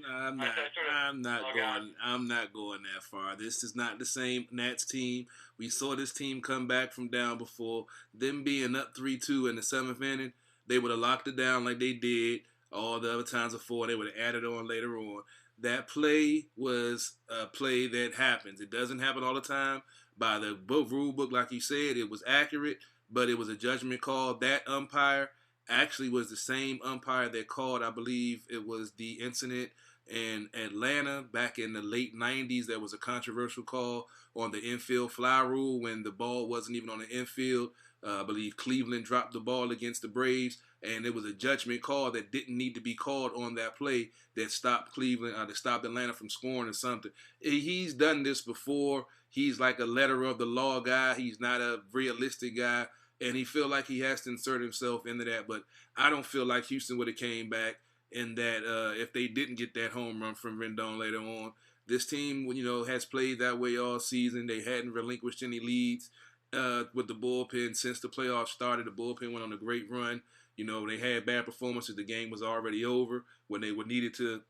I'm not going that far. This is not the same Nats team. We saw this team come back from down before. Them being up 3-2 in the 7th inning, they would have locked it down like they did all the other times before. They would have added on later on. That play was a play that happens. It doesn't happen all the time. By the rule book, like you said, it was accurate, but it was a judgment call. That umpire actually was the same umpire that called, I believe it was the incident in Atlanta back in the late 90s. There was a controversial call on the infield fly rule when the ball wasn't even on the infield. I believe Cleveland dropped the ball against the Braves, and it was a judgment call that didn't need to be called on that play that stopped Cleveland, that stopped Atlanta from scoring or something. He's done this before. He's like a letter of the law guy. He's not a realistic guy, and he feel like he has to insert himself into that. But I don't feel like Houston would have came back in that if they didn't get that home run from Rendon later on. This team, has played that way all season. They hadn't relinquished any leads with the bullpen since the playoffs started. The bullpen went on a great run. They had bad performances. The game was already over. When they were needed to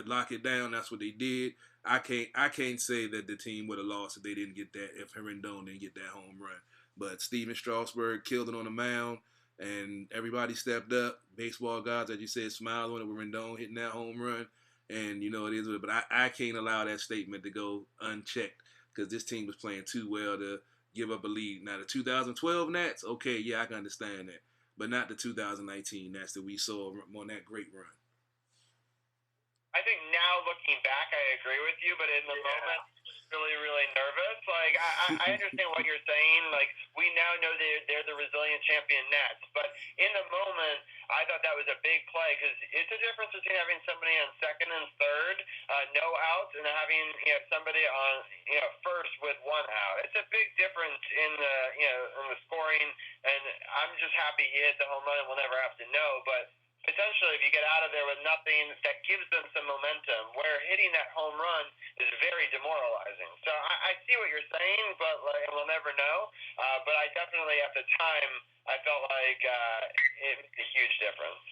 lock it down, that's what they did. I can't say that the team would have lost if they didn't get that, if Rendon didn't get that home run. But Steven Strasburg killed it on the mound, and everybody stepped up. Baseball gods, as you said, smiled on it with Rendon hitting that home run. And, it is what it is. But I can't allow that statement to go unchecked because this team was playing too well to give up a lead. Now, the 2012 Nats, okay, yeah, I can understand that. But not the 2019 Nats that we saw on that great run. I think now looking back, I agree with you, but in the moment, really, really nervous. Like, I understand what you're saying. Like, we now know they're the resilient champion Nats. But in the moment, I thought that was a big play because it's a difference between having somebody on second and third, no outs, and having somebody on first with one out. It's a big difference in the scoring. And I'm just happy he hit the home run, and we'll never have to know. But potentially, if you get out of there with nothing, that gives them some momentum, where hitting that home run is very demoralizing. So I see what you're saying, but we'll never know. But I definitely, at the time, I felt like it made a huge difference.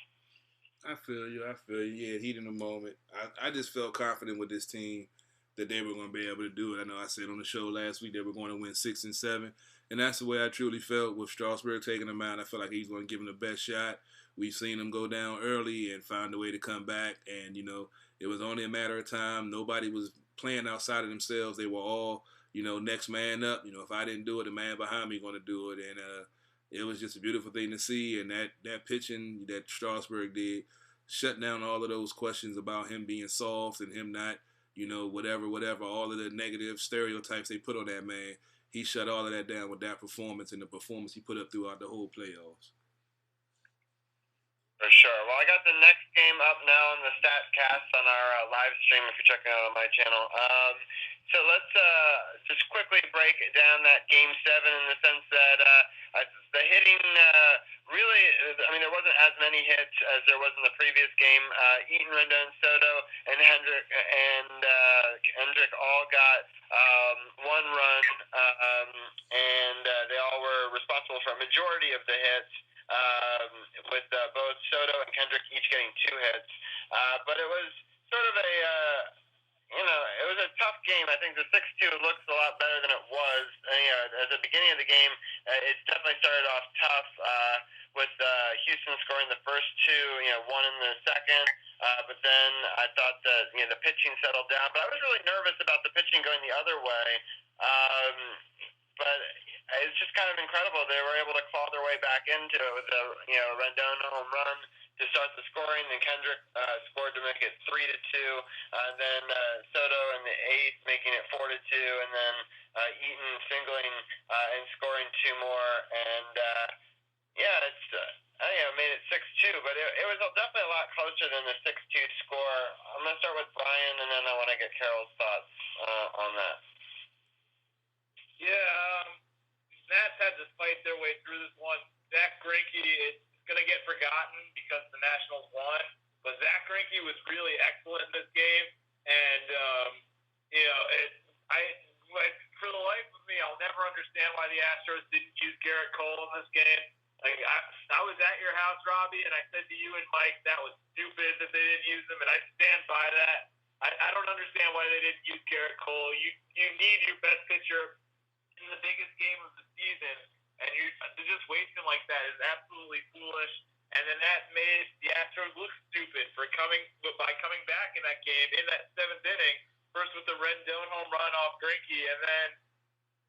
I feel you. Yeah, heat in the moment. I just felt confident with this team that they were going to be able to do it. I know I said on the show last week they were going to win 6 and 7, and that's the way I truly felt with Strasburg taking them out. I felt like he's going to give them the best shot. We've seen him go down early and find a way to come back, and, it was only a matter of time. Nobody was playing outside of themselves. They were all, next man up. If I didn't do it, the man behind me going to do it. And it was just a beautiful thing to see. And that pitching that Strasburg did shut down all of those questions about him being soft and him not, whatever, all of the negative stereotypes they put on that man. He shut all of that down with that performance and the performance he put up throughout the whole playoffs. For sure. Well, I got the next game up now on the StatCast on our live stream if you're checking out on my channel. So let's just quickly break down that Game 7 in the sense that the hitting really, there wasn't as many hits as there was in the previous game. Eaton, Rendon, Soto, and Hendrick all got one run, and they all were responsible for a majority of the hits. With both Soto and Kendrick each getting 2 hits. But it was sort of it was a tough game. I think the 6-2 looks a lot better than it was. At the beginning of the game, it definitely started off tough with Houston scoring the first 2, one in the second. But then I thought that the pitching settled down. But I was really nervous about the pitching going the other way. But it's just kind of incredible. They were able to claw their way back into it with a Rendon home run to start the scoring. Then Kendrick scored to make it 3-2. Then Soto in the 8th making it 4-2, and then Eaton singling and scoring 2 more. And it's made it 6-2. But it was definitely a lot closer than the 6-2 score. I'm gonna start with Brian, and then I want to get Carol's thoughts on that. Yeah, Nats had to fight their way through this one. Zach Greinke is going to get forgotten because the Nationals won, but Zach Greinke was really excellent in this game, and for the life of me, I'll never understand why the Astros didn't use Garrett Cole in this game. Like I was at your house, Robbie, and I said to you and Mike that was stupid that they didn't use him, and I stand by that. I don't understand why they didn't use Garrett Cole. You need your best pitcher in the biggest game of the season, and to just waste him like that is absolutely foolish. And then that made the Astros look stupid by coming back in that game in that 7th inning. First with the Rendon home run off Greinke, and then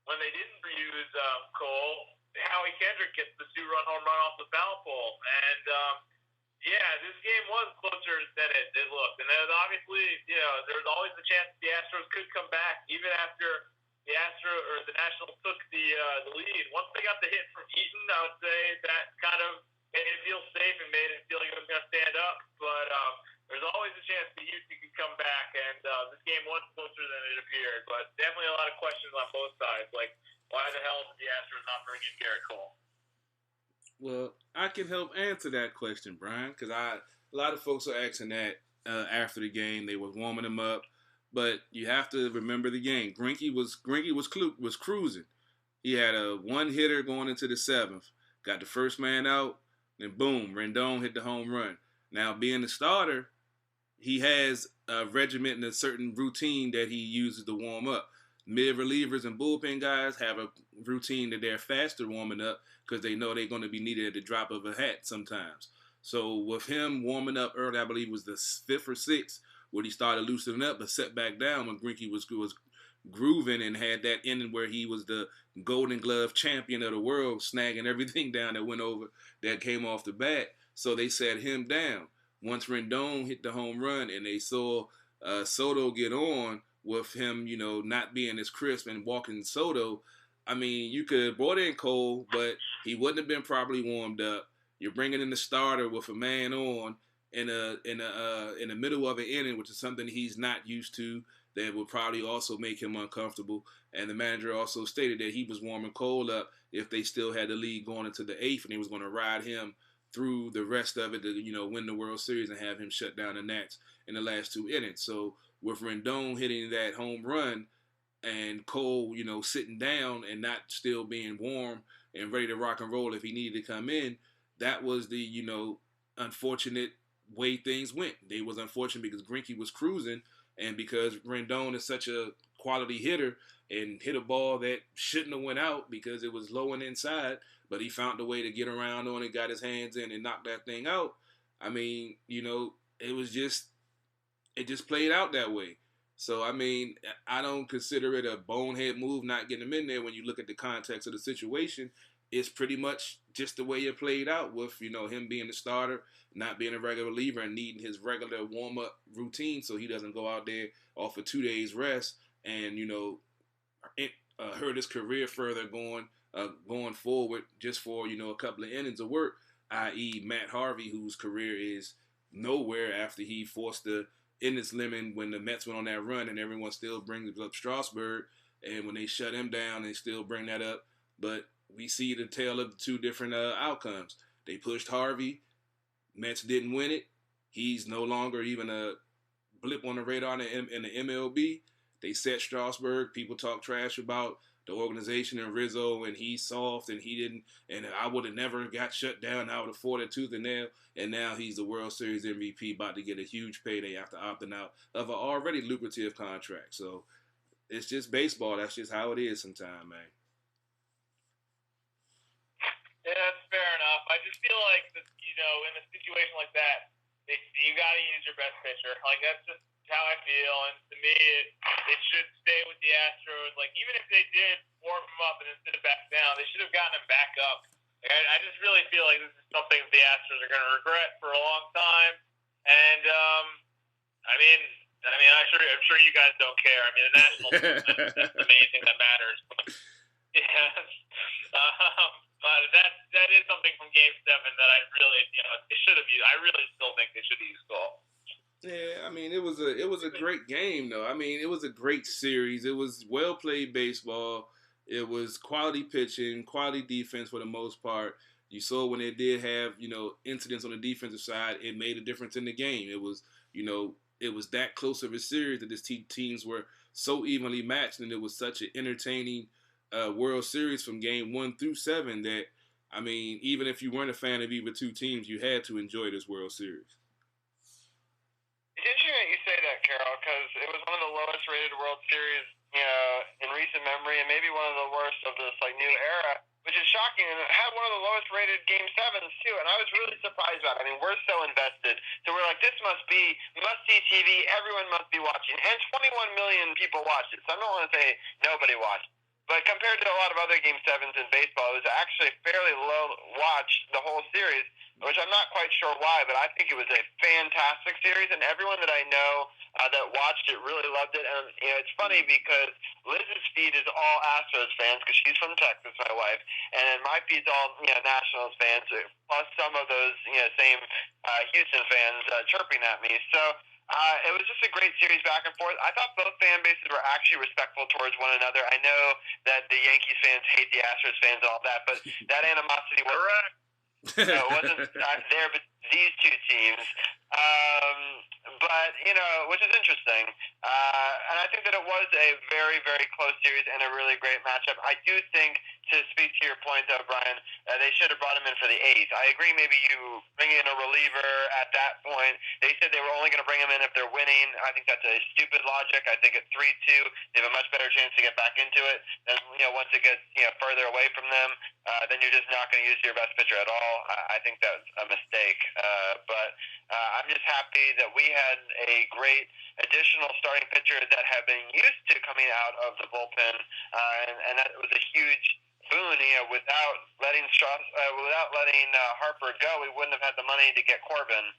when they didn't use Cole, Howie Kendrick gets the 2-run home run off the foul pole. And this game was closer than it looked. And then obviously, there was always the chance the Astros could come back even after the Nationals took the lead. Once they got the hit from Eaton, I would say that kind of made it feel safe and made it feel like it was going to stand up. But there's always a chance that Houston could come back, and this game was closer than it appeared. But definitely a lot of questions on both sides, like why the hell did the Astros not bring in Garrett Cole? Well, I can help answer that question, Brian, because a lot of folks are asking that after the game. They were warming him up. But you have to remember the game. Greinke was cruising. He had a 1-hitter going into the 7th. Got the first man out, then boom, Rendon hit the home run. Now, being the starter, he has a regiment and a certain routine that he uses to warm up. Mid relievers and bullpen guys have a routine that they're faster warming up because they know they're going to be needed at the drop of a hat sometimes. So with him warming up early, I believe it was the 5th or 6th, where he started loosening up, but set back down when Greinke was grooving and had that inning where he was the Golden Glove champion of the world, snagging everything down that came off the bat. So they sat him down. Once Rendon hit the home run and they saw Soto get on with him, not being as crisp and walking Soto, you could have brought in Cole, but he wouldn't have been properly warmed up. You're bringing in the starter with a man on in the middle of an inning, which is something he's not used to. That would probably also make him uncomfortable. And the manager also stated that he was warming Cole up if they still had the lead going into the 8th, and he was going to ride him through the rest of it to win the World Series and have him shut down the Nats in the last 2 innings. So with Rendon hitting that home run and Cole, sitting down and not still being warm and ready to rock and roll if he needed to come in, that was the unfortunate way things went. They was unfortunate because Greinke was cruising, and because Rendon is such a quality hitter and hit a ball that shouldn't have went out because it was low and inside, but he found a way to get around on it, got his hands in and knocked that thing out. It just played out that way. So, I mean, I don't consider it a bonehead move not getting him in there when you look at the context of the situation. It's pretty much just the way it played out with, him being the starter, not being a regular reliever, and needing his regular warm-up routine so he doesn't go out there off of 2 days rest and, hurt his career further going forward just for, a couple of innings of work, i.e. Matt Harvey, whose career is nowhere after he forced the innings limit when the Mets went on that run, and everyone still brings up Strasburg, and when they shut him down, they still bring that up. But we see the tale of the two different outcomes. They pushed Harvey. Mets didn't win it. He's no longer even a blip on the radar in the MLB. They set Strasburg. People talk trash about the organization and Rizzo, and he's soft, and he didn't, and I would have never got shut down. I would have fought it tooth and nail, and now he's the World Series MVP, about to get a huge payday after opting out of an already lucrative contract. So it's just baseball. That's just how it is sometimes, man. Yeah, that's fair enough. I just feel like, in a situation like that, you got to use your best pitcher. Like, that's just how I feel. And to me, it should stay with the Astros. Like, even if they did warm him up and then sit him back down, they should have gotten him back up. I just really feel like this is something the Astros are going to regret for a long time. And, I'm sure you guys don't care. I mean, the Nationals, that's the main thing that matters. But, yeah. But that is something from Game 7 that I really, they should have used. I really still think they should have used golf. Yeah, I mean, it was a great game, though. I mean, it was a great series. It was well played baseball. It was quality pitching, quality defense for the most part. You saw when they did have, incidents on the defensive side, it made a difference in the game. It was, it was that close of a series that these teams were so evenly matched, and it was such an entertaining World Series from game 1 through 7 that, I mean, even if you weren't a fan of either two teams, you had to enjoy this World Series. It's interesting that you say that, Carol, because it was one of the lowest rated World Series, in recent memory, and maybe one of the worst of this new era, which is shocking. And it had one of the lowest rated Game 7s too, and I was really surprised about it. I mean, we're so invested, so we're like, this must be must-see TV. Everyone must be watching, and 21 million people watched it. So I don't want to say nobody watched. But compared to a lot of other Game 7s in baseball, it was actually fairly low watched the whole series, which I'm not quite sure why, but I think it was a fantastic series, and everyone that I know that watched it really loved it. And it's funny because Liz's feed is all Astros fans because she's from Texas, my wife, and my feed's all Nationals fans, plus some of those same Houston fans chirping at me. So it was just a great series back and forth. I thought both fan bases were actually respectful towards one another. I know that the Yankees fans hate the Astros fans and all that, but that animosity wasn't there but these two teams. But, which is interesting. And I think that it was a very, very close series and a really great matchup. I do think, to speak to your point, though, Brian, they should have brought him in for the 8th. I agree maybe you bring in a reliever at that point. They said they were only going to bring him in if they're winning. I think that's a stupid logic. I think at 3-2, they have a much better chance to get back into it. And, once it gets further away from them, then you're just not going to use your best pitcher at all. I think that's a mistake. But I'm just happy that we had a great additional starting pitcher that had been used to coming out of the bullpen, and that was a huge boon. Without letting Harper go, we wouldn't have had the money to get Corbin.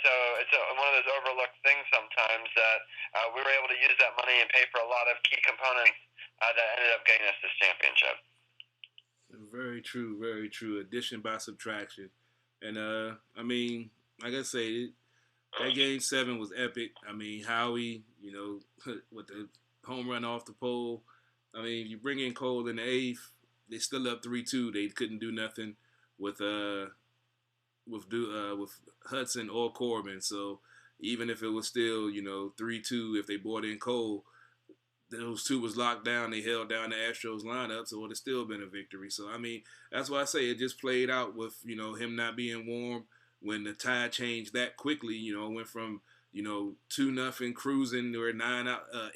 So it's one of those overlooked things sometimes that we were able to use that money and pay for a lot of key components that ended up getting us this championship. Very true, very true. Addition by subtraction. And, I mean, like I say, that Game 7 was epic. I mean, Howie, with the home run off the pole. I mean, you bring in Cole in the 8th, they still up 3-2. They couldn't do nothing with Hudson or Corbin. So even if it was still, 3-2, if they brought in Cole, those two was locked down. They held down the Astros lineup, so it would have still been a victory. So, I mean, that's why I say it just played out with, him not being warm. When the tide changed that quickly, went from, 2-0 cruising, or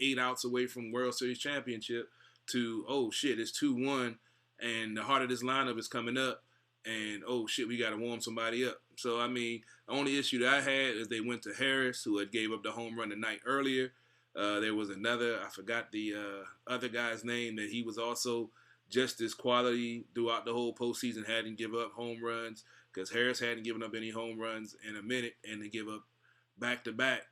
8 outs away from World Series championship to, oh, shit, it's 2-1, and the heart of this lineup is coming up, and, oh, shit, we got to warm somebody up. So, I mean, the only issue that I had is they went to Harris, who had gave up the home run the night earlier. There was another, I forgot the other guy's name, that he was also just as quality throughout the whole postseason, hadn't give up home runs, because Harris hadn't given up any home runs in a minute, and to give up back-to-back,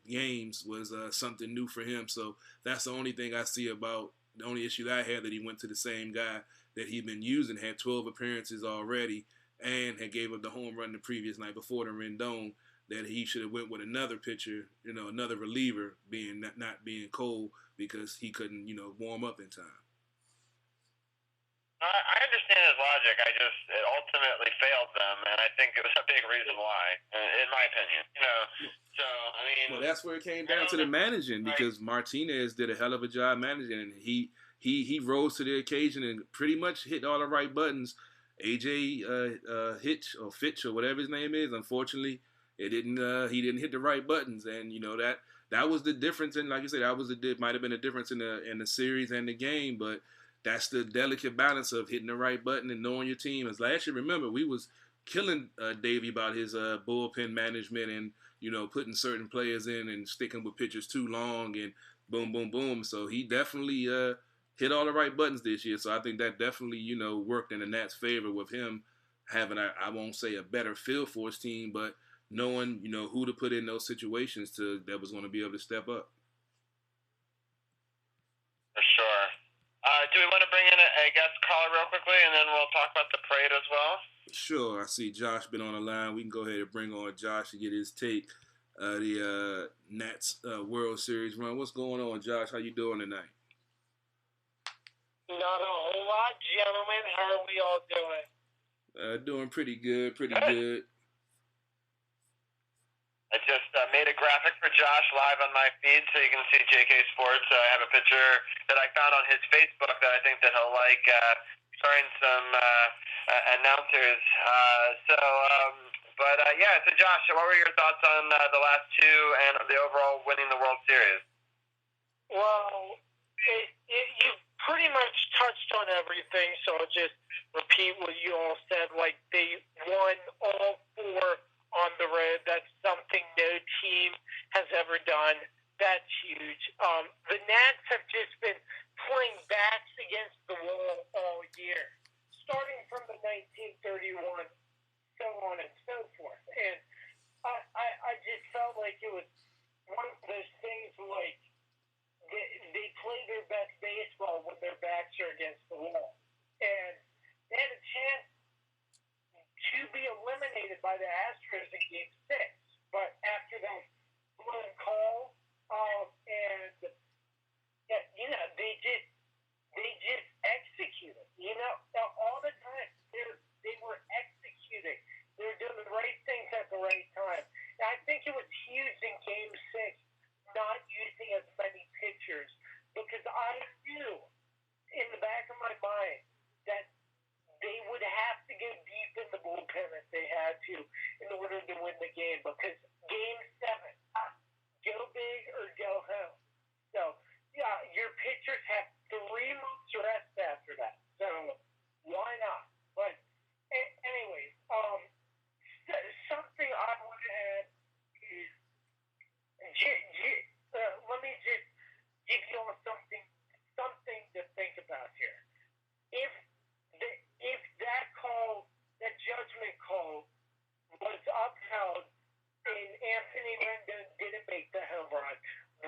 games was something new for him. So that's the only thing I see about, the only issue that I had, that he went to the same guy that he'd been using, had 12 appearances already, and had gave up the home run the previous night before the Rendon, that he should have went with another pitcher, another reliever, being not being Cole, because he couldn't, warm up in time. I understand his logic. It ultimately failed them, and I think it was a big reason why, in my opinion. So, I mean... Well, that's where it came down to the managing, because Martinez did a hell of a job managing, and he rose to the occasion and pretty much hit all the right buttons. AJ Fitch, or whatever his name is, unfortunately, he didn't hit the right buttons, and that was the difference. And like you said, might have been a difference in the series and the game, but that's the delicate balance of hitting the right button and knowing your team. As last year, remember, we was killing Davey about his bullpen management and putting certain players in and sticking with pitchers too long and boom, boom, boom. So he definitely hit all the right buttons this year. So I think that definitely worked in the Nats' favor with him having I won't say a better feel for his team, but knowing who to put in those situations that was going to be able to step up. For sure. Do we want to bring in a guest caller real quickly, and then we'll talk about the parade as well? Sure. I see Josh been on the line. We can go ahead and bring on Josh to get his take. The Nats World Series run. What's going on, Josh? How you doing tonight? Not a whole lot, gentlemen. How are we all doing? Doing pretty good. Good. I just made a graphic for Josh live on my feed, so you can see JK Sports. I have a picture that I found on his Facebook that I think that he'll like, starring some announcers. So Josh, what were your thoughts on the last two and the overall winning the World Series? Well, you pretty much touched on everything, so I'll just repeat what you all said. Like, they won all four on the road. That's something no team has ever done. That's huge. The Nats have just been playing backs against the wall all year, starting from the 1931, so on and so forth. And I just felt like it was one of those things like they play their best baseball when their backs are against the wall. And they had a chance to be eliminated by the Astros in Game 6, but after that blown call, they just executed. All the time they were executing. They were doing the right things at the right time. And I think it was huge in Game 6 not using as many pitchers, because I knew in the back of my mind that they would have to go deep in the bullpen if they had to in order to win the game, because Game 7, go big or go home. So, your pitchers have 3 months rest after that. So, why not? But, anyways, something I want to add is, let me just give you all something to think about here. If that call, that judgment call, was upheld and Anthony Rendon didn't make the home run,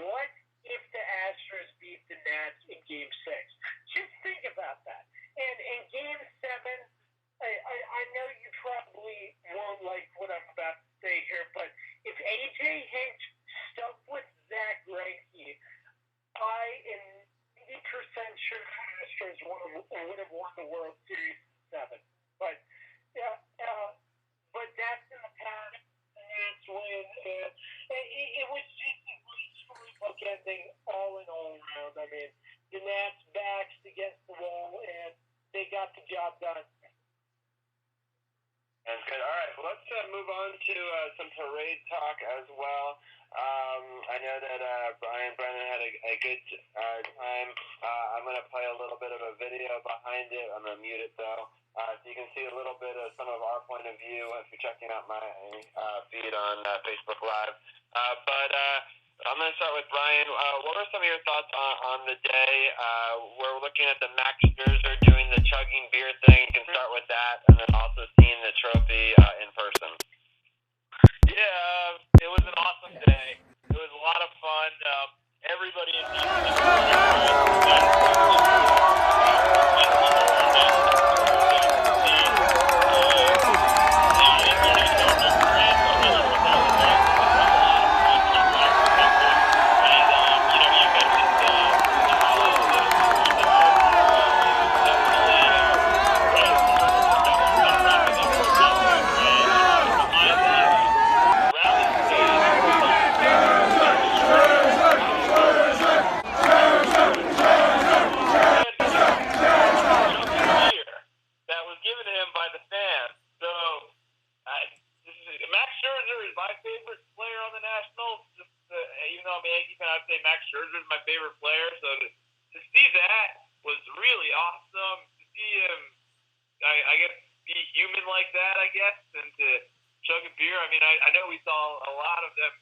what if the Astros beat the Nats in Game 6? Just think about that. And in Game 7, I know you probably won't like what I'm about to say here, but if A.J. Hinch stuck with Zach Greinke, I am 80% sure the Astros would have won the World Series in 7. But that's in the past. Nats win. It was just a great storybook ending all in all around. I mean, the Nats backs against the wall, and they got the job done. That's good. All right, well, let's move on to some parade talk as well. I know that Brian Brennan had a good time. I'm going to play a little bit of a video behind it. I'm going to mute it, though, so you can see a little bit of some of our point of view if you're checking out my feed on Facebook Live. But I'm going to start with Brian. What were some of your thoughts on the day? We're looking at the Max Scherzer doing the chugging beer thing. You can start with that, and then also seeing the trophy in person. Yeah, it was an awesome day. It was a lot of fun. Everybody in Max Scherzer is my favorite player on the Nationals. Even though I'm a Yankee fan, I'd say Max Scherzer is my favorite player. So to see that was really awesome. To see him, I guess, be human like that, I guess, and to chug a beer. I mean, I know we saw a lot of them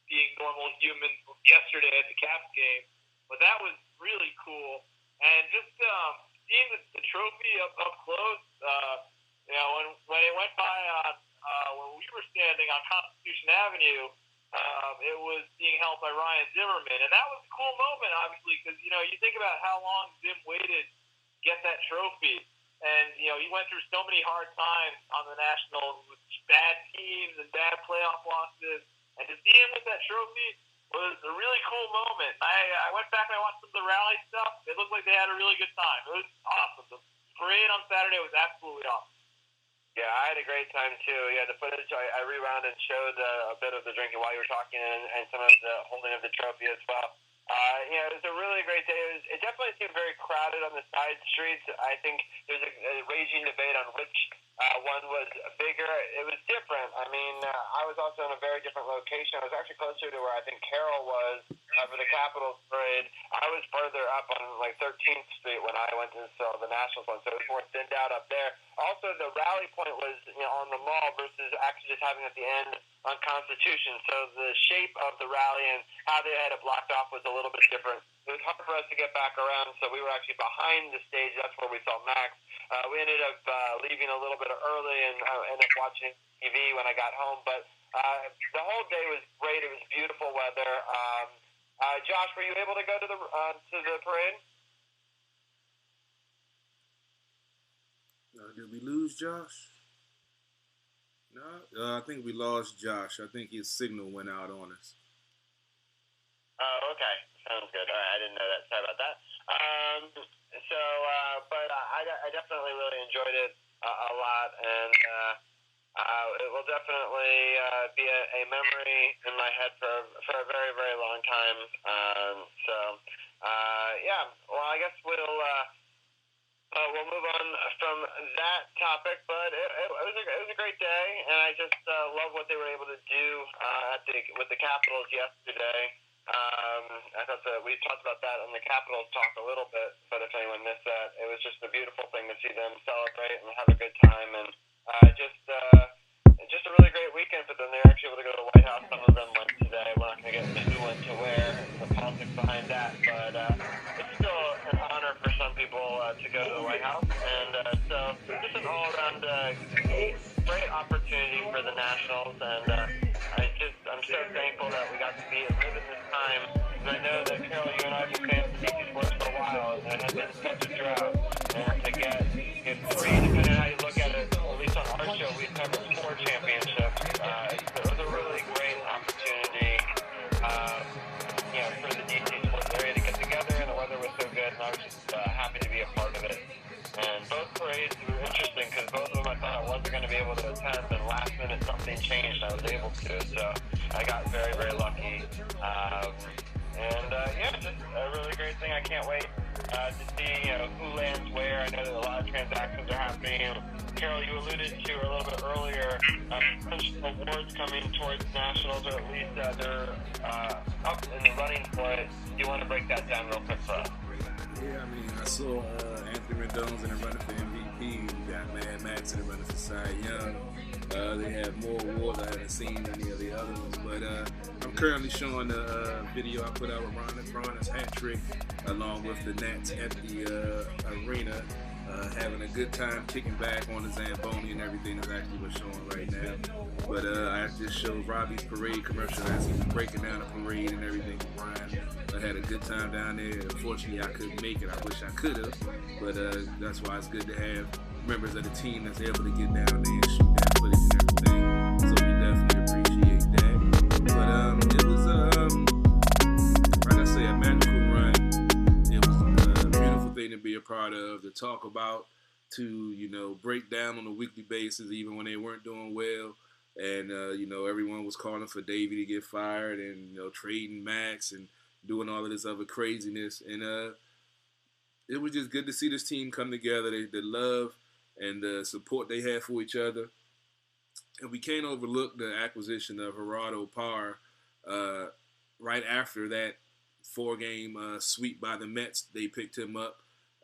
being normal humans yesterday at the Caps game, but that was really cool. And just seeing the trophy up close, when it went by when we were standing on Constitution Avenue, it was being held by Ryan Zimmerman, and that was a cool moment, obviously, because you think about how long Zim waited to get that trophy, and he went through so many hard times on the Nationals with bad teams and bad playoff losses, and to see him with that trophy was a really cool moment. I went back and I watched some of the rally stuff. It looked like they had a really good time. It was awesome. The parade on Saturday was absolutely awesome. Yeah, I had a great time too. Yeah, the footage I rewound and showed a bit of the drinking while you were talking, and some of the holding of the trophy as well. It was a really great day. It definitely seemed very crowded on the side streets. I think there's a raging debate on which one was bigger. It was different. I mean, I was also in a very different location. I was actually closer to where I think Carroll was for the Capitals parade. I was further up on 13th Street when I went to the Nationals one, so it was more thinned out up there. Also, the rally point was on the mall versus actually just having at the end on Constitution. So the shape of the rally and how they had it blocked off was a little bit different. It was hard for us to get back around, so we were actually behind the stage. That's where we saw Max. We ended up leaving a little bit early and ended up watching TV when I got home. But the whole day was great. It was beautiful weather. Josh, were you able to go to the parade? Did we lose Josh? No, I think we lost Josh. I think his signal went out on us. Oh, okay. Sounds good. All right, I didn't know that. Sorry about that. But I definitely really enjoyed it a lot, and it will definitely be a memory in my head for a very, very long time. Yeah. Well, I guess we'll move on from that topic, but it was a great day, and I just love what they were able to do with the Capitals yesterday. I thought that we talked about that on the Capitals talk a little bit, but if anyone missed that, it was just a beautiful thing to see them celebrate and have a good time, and just a really great weekend for them. They were actually able to go to the White House. Some of them went today. We're not going to get into who went to where and the politics behind that, but it's still an honor for some people to go to the White House, and so just an all-around great opportunity for the Nationals, and I'm so thankful that we got to live in this time, because I know that, Carol, you and I have been fans of DC sports for a while, and it has been such a drought, and to get three, depending on how you look at it, at least on our show, we've covered 4 championships. It was a really great opportunity, for the DC sports area to get together, and the weather was so good, and I was just happy to be a part of it. And both parades were interesting, because both of them I thought I wasn't going to be able to attend, and last minute something changed, and I was able to, so I got very, very lucky. Just a really great thing. I can't wait to see who lands where. I know that a lot of transactions are happening. Carol, you alluded to a little bit earlier, awards coming towards Nationals, or at least they're up in the running for it. Do you want to break that down real quick for us? Yeah, I mean, I saw Anthony Rendon's in the running for MVP. We got Mad Max in the running for Cy Young. They have more awards I haven't seen any of the other ones, but I'm currently showing the video I put out with Ron's hat trick along with the Nats at the arena, having a good time kicking back on the Zamboni and everything is actually what's showing right now. But I just showed Robbie's parade commercial as he was breaking down the parade and everything with Ryan. I had a good time down there. Unfortunately, I couldn't make it. I wish I could have, but that's why it's good to have members of the team that's able to get down there and shoot that footage and everything. So we definitely appreciate that. But it was, like I say, a magical run. It was a beautiful thing to be a part of, to talk about, to, break down on a weekly basis, even when they weren't doing well. And, everyone was calling for Davey to get fired and, trading Max and doing all of this other craziness. And it was just good to see this team come together. The love and the support they had for each other. And we can't overlook the acquisition of Gerardo Parr right after that 4-game sweep by the Mets. They picked him up.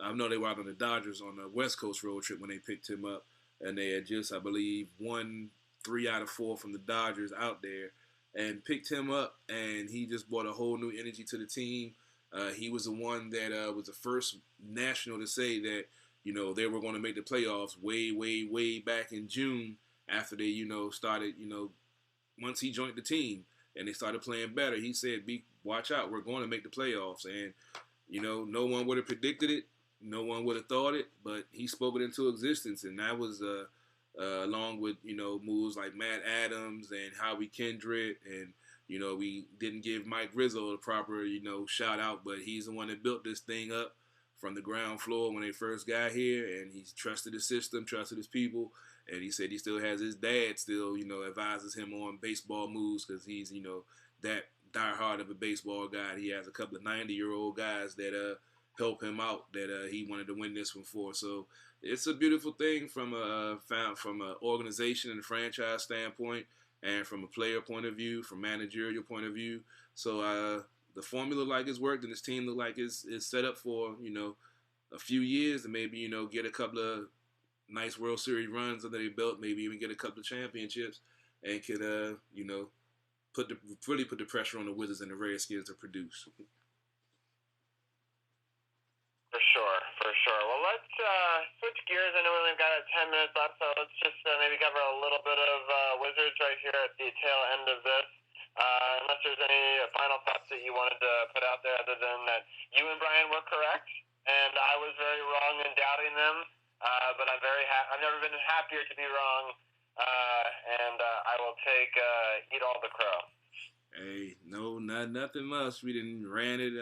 I know they were out on the Dodgers on the West Coast road trip when they picked him up. And they had just, I believe, won 3 out of 4 from the Dodgers out there and picked him up. And he just brought a whole new energy to the team. He was the one that was the first national to say that, they were going to make the playoffs way, way, way back in June after they, started, once he joined the team and they started playing better. He said, watch out, we're going to make the playoffs. And, no one would have predicted it. No one would have thought it, but he spoke it into existence. And that was along with, moves like Matt Adams and Howie Kendrick. And, we didn't give Mike Rizzo the proper, shout out, but he's the one that built this thing up from the ground floor when they first got here, and he's trusted the system, trusted his people, and he said he still has his dad still, advises him on baseball moves because he's, that diehard of a baseball guy. He has a couple of 90-year-old guys that help him out that he wanted to win this one for. So it's a beautiful thing from an organization and franchise standpoint, and from a player point of view, from managerial point of view. So the formula like it's worked, and this team look like it's set up for, a few years and maybe, get a couple of nice World Series runs under their belt, maybe even get a couple of championships, and could, really put the pressure on the Wizards and the Redskins to produce. For sure. Well, let's switch gears. I know we only got 10 minutes left, so let's just maybe cover a little bit of Wizards right here at the tail end of this. Unless there's any final thoughts that you wanted to put out there other than that you and Brian were correct, and I was very wrong in doubting them, but I'm very I've never been happier to be wrong, and I will eat all the crow. Hey, no, nothing much. We didn't ran it,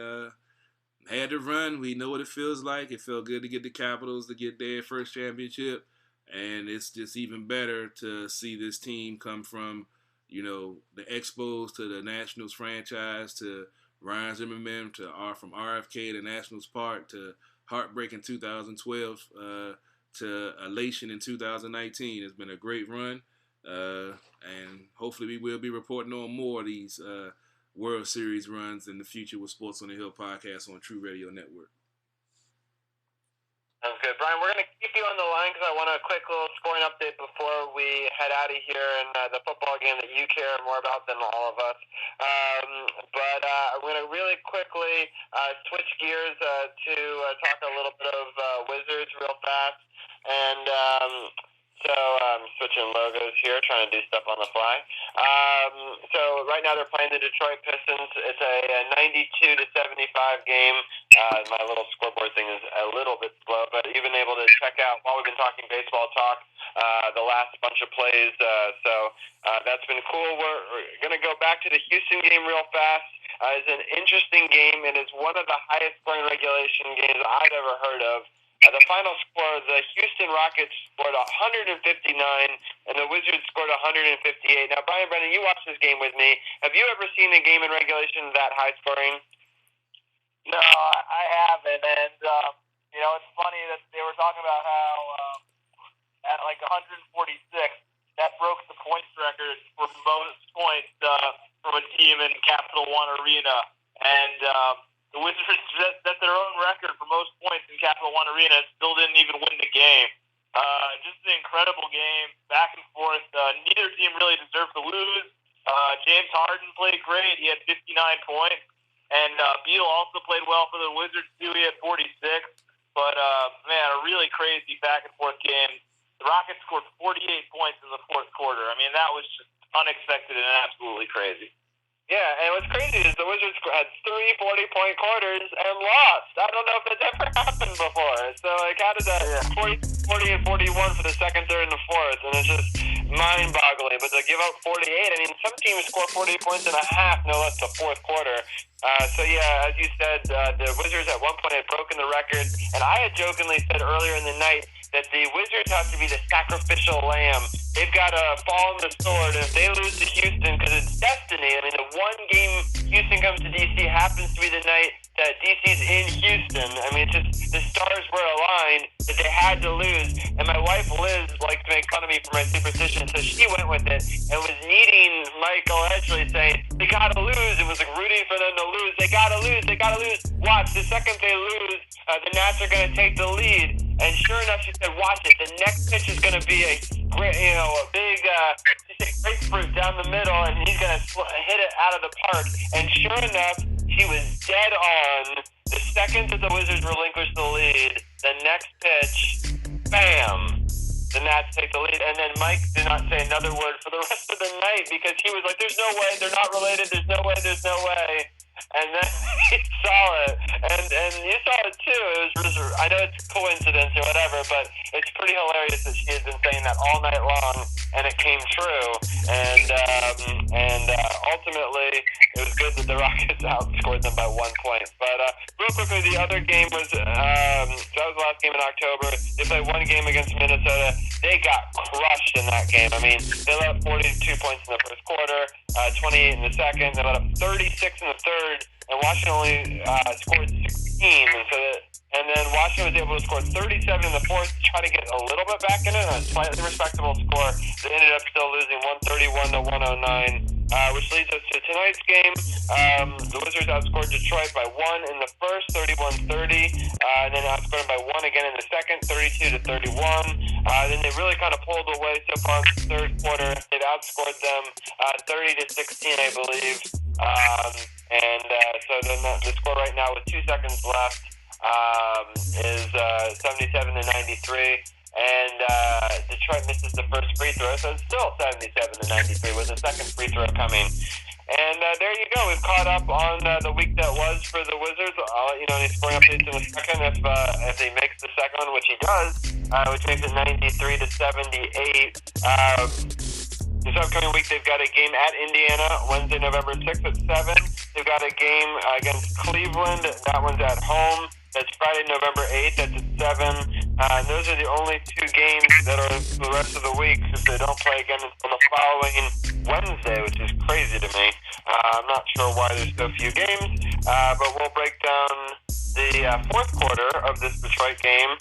had to run. We know what it feels like. It felt good to get the Capitals to get their first championship, and it's just even better to see this team come from, the Expos to the Nationals franchise to Ryan Zimmerman from RFK to Nationals Park to Heartbreak in 2012 to Elation in 2019. It's been a great run, and hopefully we will be reporting on more of these World Series runs in the future with Sports on the Hill podcast on TruRadio Network. Sounds good. Brian, we're going to keep you on the line because I want a quick little scoring update before we head out of here in the football game that you care more about than all of us. But I'm going to really quickly switch gears to talk a little bit of Wizards real fast. And so I'm switching logos here, trying to do stuff on the fly. So right now they're playing the Detroit Pistons. It's a 92-75 game. My little scoreboard thing is a little bit slow, but you've been able to check out, while we've been talking baseball talk, the last bunch of plays. So that's been cool. We're going to go back to the Houston game real fast. It's an interesting game. It is one of the highest scoring regulation games I've ever heard of. The final score, the Houston Rockets scored 159, and the Wizards scored 158. Now, Brian Brennan, you watched this game with me. Have you ever seen a game in regulation that high scoring? No, I haven't. And, it's funny that they were talking about how at like 146, that broke the points record for most points from a team in Capital One Arena. And the Wizards set their own record for most points in Capital One Arena and still didn't even win the game. Just an incredible game, back and forth. Neither team really deserved to lose. James Harden played great. He had 59 points. And Beal also played well for the Wizards, too. He had 46. But, man, a really crazy back-and-forth game. The Rockets scored 48 points in the fourth quarter. I mean, that was just unexpected and absolutely crazy. Yeah, and what's crazy is the Wizards had 3 40-point quarters and lost. I don't know if that's ever happened before. So, like, how did that 40 and 41 for the second, third, and the fourth? And it's just mind-boggling. But to give up 48, I mean, some teams score 48 points in a half, no less, the fourth quarter. So, yeah, as you said, the Wizards at one point had broken the record. And I had jokingly said earlier in the night that the Wizards have to be the sacrificial lamb. They've got to fall on the sword. And if they lose to Houston, because it's destiny, I mean, the one game Houston comes to D.C. happens to be the night that D.C.'s in Houston. I mean, it's just the stars were aligned that they had to lose. And my wife, Liz, likes to make fun of me for my superstition, so she went with it and was kneading Michael Edgley, saying, they got to lose. It was like rooting for them to lose. They got to lose. They got to lose. Watch, the second they lose, the Nats are going to take the lead. And sure enough, she said, watch it. The next pitch is going to be a big grapefruit down the middle, and he's going to hit it out of the park. And sure enough, she was dead on. The second that the Wizards relinquished the lead, the next pitch, bam, the Nats take the lead. And then Mike did not say another word for the rest of the night because he was like, there's no way, they're not related, there's no way, there's no way. And then he saw it, and you saw it too. It was, I know it's coincidence or whatever, but it's pretty hilarious that she has been saying that all night long, and it came true. And ultimately, it was good that the Rockets outscored them by 1 point. But real quickly, the other game was so that was the last game in October. They played one game against Minnesota. They got crushed in that game. I mean, they let up 42 points in the first quarter, 28 in the second. They let up 36 in the third, and Washington only scored 16. And then Washington was able to score 37 in the fourth to try to get a little bit back in it, a slightly respectable score. They ended up still losing 131-109. Which leads us to tonight's game. The Wizards outscored Detroit by 1 in the first, 31-30, and then outscored them by 1 again in the second, 32-31. Then they really kind of pulled away so far in the third quarter. They've outscored them 30-16, I believe. So then the score right now with 2 seconds left is 77-93. And Detroit misses the first free throw, so it's still 77-93 with the second free throw coming. And there you go. We've caught up on the week that was for the Wizards. I'll let you know any scoring updates in a second if he makes the second one, which he does, which makes it 93-78. This upcoming week, they've got a game at Indiana, Wednesday, November 6th at 7. They've got a game against Cleveland. That one's at home. That's Friday, November 8th. That's at 7. And those are the only 2 games that are the rest of the week, since they don't play again until the following Wednesday, which is crazy to me. I'm not sure why there's so few games, but we'll break down the fourth quarter of this Detroit game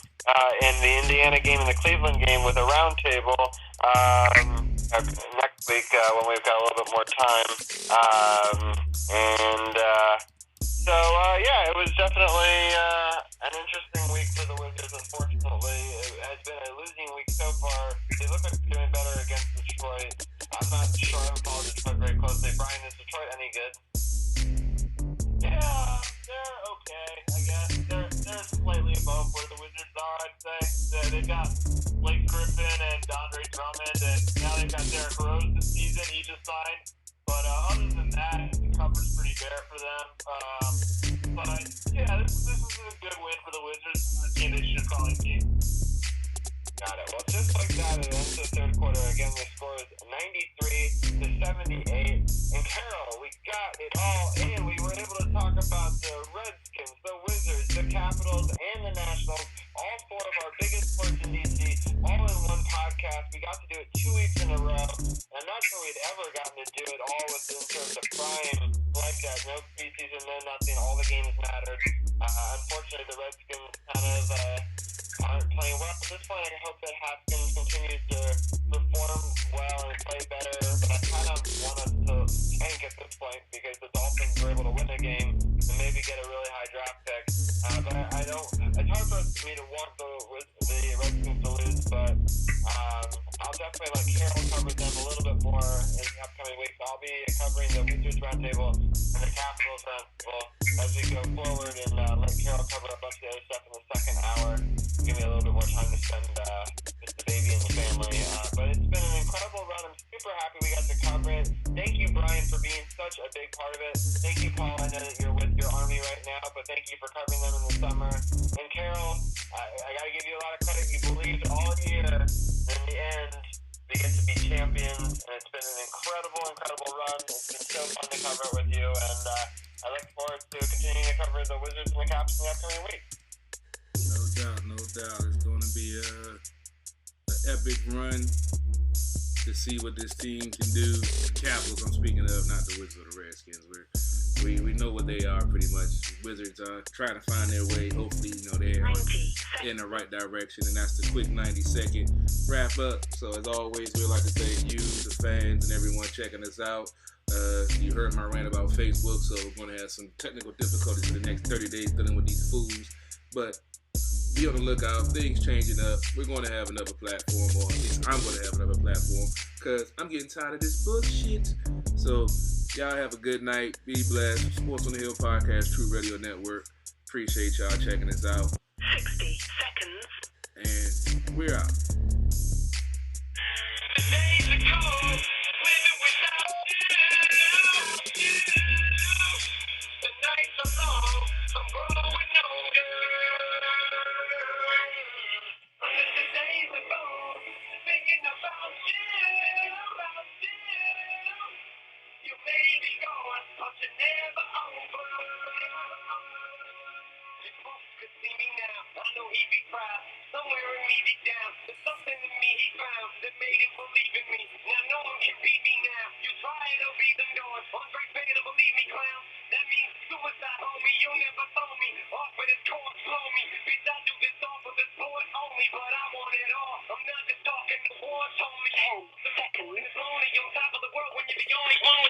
and the Indiana game and the Cleveland game with a roundtable next week when we've got a little bit more time. Yeah, it was definitely an interesting week for the Wizards. Unfortunately, it has been a losing week so far. They look like they're doing better against Detroit. I'm not sure. I haven't followed Detroit very closely. Brian, is Detroit any good? Yeah, they're okay, I guess. They're slightly above where the Wizards are, I'd say. They've got Blake Griffin and Andre Drummond, and now they've got Derrick Rose this season. He just signed. But other than that, the cover's pretty bare for them. But yeah, this is a good win for the Wizards. This is a team they should probably beat. Got it. Well, just like that, at the end of the third quarter, again, the score is 93-78. And Carol, we got it all in. We were able to talk about the Redskins, the Wizards, the Capitals, and the Nationals. All 4 of our biggest sports in D.C., all in one podcast. We got to do it 2 weeks in a row. I'm not sure we'd ever gotten to do it all within terms of prime like that. No preseason, no nothing. All the games mattered. Unfortunately, the Redskins kind of aren't playing well at this point. I hope that Haskins continues to perform well and play better. But I kind of want us to tank at this point because the Dolphins were able to win a game and maybe get a really high draft pick. But I don't. It's hard for me to want the Redskins to lose, but definitely let Carol cover them a little bit more in the upcoming weeks. I'll be covering the Wizards Roundtable and the Capitals Roundtable as we go forward, and let Carol cover a bunch of the other stuff in the second hour. Give me a little bit more time to spend with the baby and the family. But it's been an incredible run. I'm super happy we got to cover it. Thank you, Brian, for being such a big part of it. Thank you, Paul. I know that you're with your Army right now, but thank you for covering them in the summer. And Carol, I got to give you a lot of credit. You believed all year. In the end, we get to be champions, and it's been an incredible, incredible run. It's been so fun to cover it with you, and I look forward to continuing to cover the Wizards and the Caps in the upcoming week. No doubt, no doubt. It's going to be an epic run to see what this team can do. The Capitals, I'm speaking of, not the Wizards or the Redskins. We know what they are pretty much. Wizards are trying to find their way. Hopefully, they're in the right direction. And that's the quick 90-second wrap up. So as always, we'd like to thank you, the fans, and everyone checking us out. You heard my rant about Facebook, so we're going to have some technical difficulties for the next 30 days dealing with these fools. But be on the lookout. Things changing up. We're going to have another platform, or at least I'm going to have another platform, because I'm getting tired of this bullshit. So y'all have a good night. Be blessed. Sports on the Hill podcast, TruRadio Network. Appreciate y'all checking us out. 60 seconds. And we're out. The days are cold, living without you. The nights are long, I'm growing older. Unless the days are gone, thinking about you. You may be gone, but you're never over. If Puff could see me now, I know he'd be proud. Somewhere in me deep down, there's something in me he found that made him believe in me. Now no one can beat me now. You try it, I'll be them doors. One great fan to believe me, clown. That means suicide, homie. You never throw me off with his corpse, blow me. Bitch, I do this all for the sport only, but I want it all. I'm not just talking the wars, homie. 10 seconds. It's lonely on top of the world when you're the only one.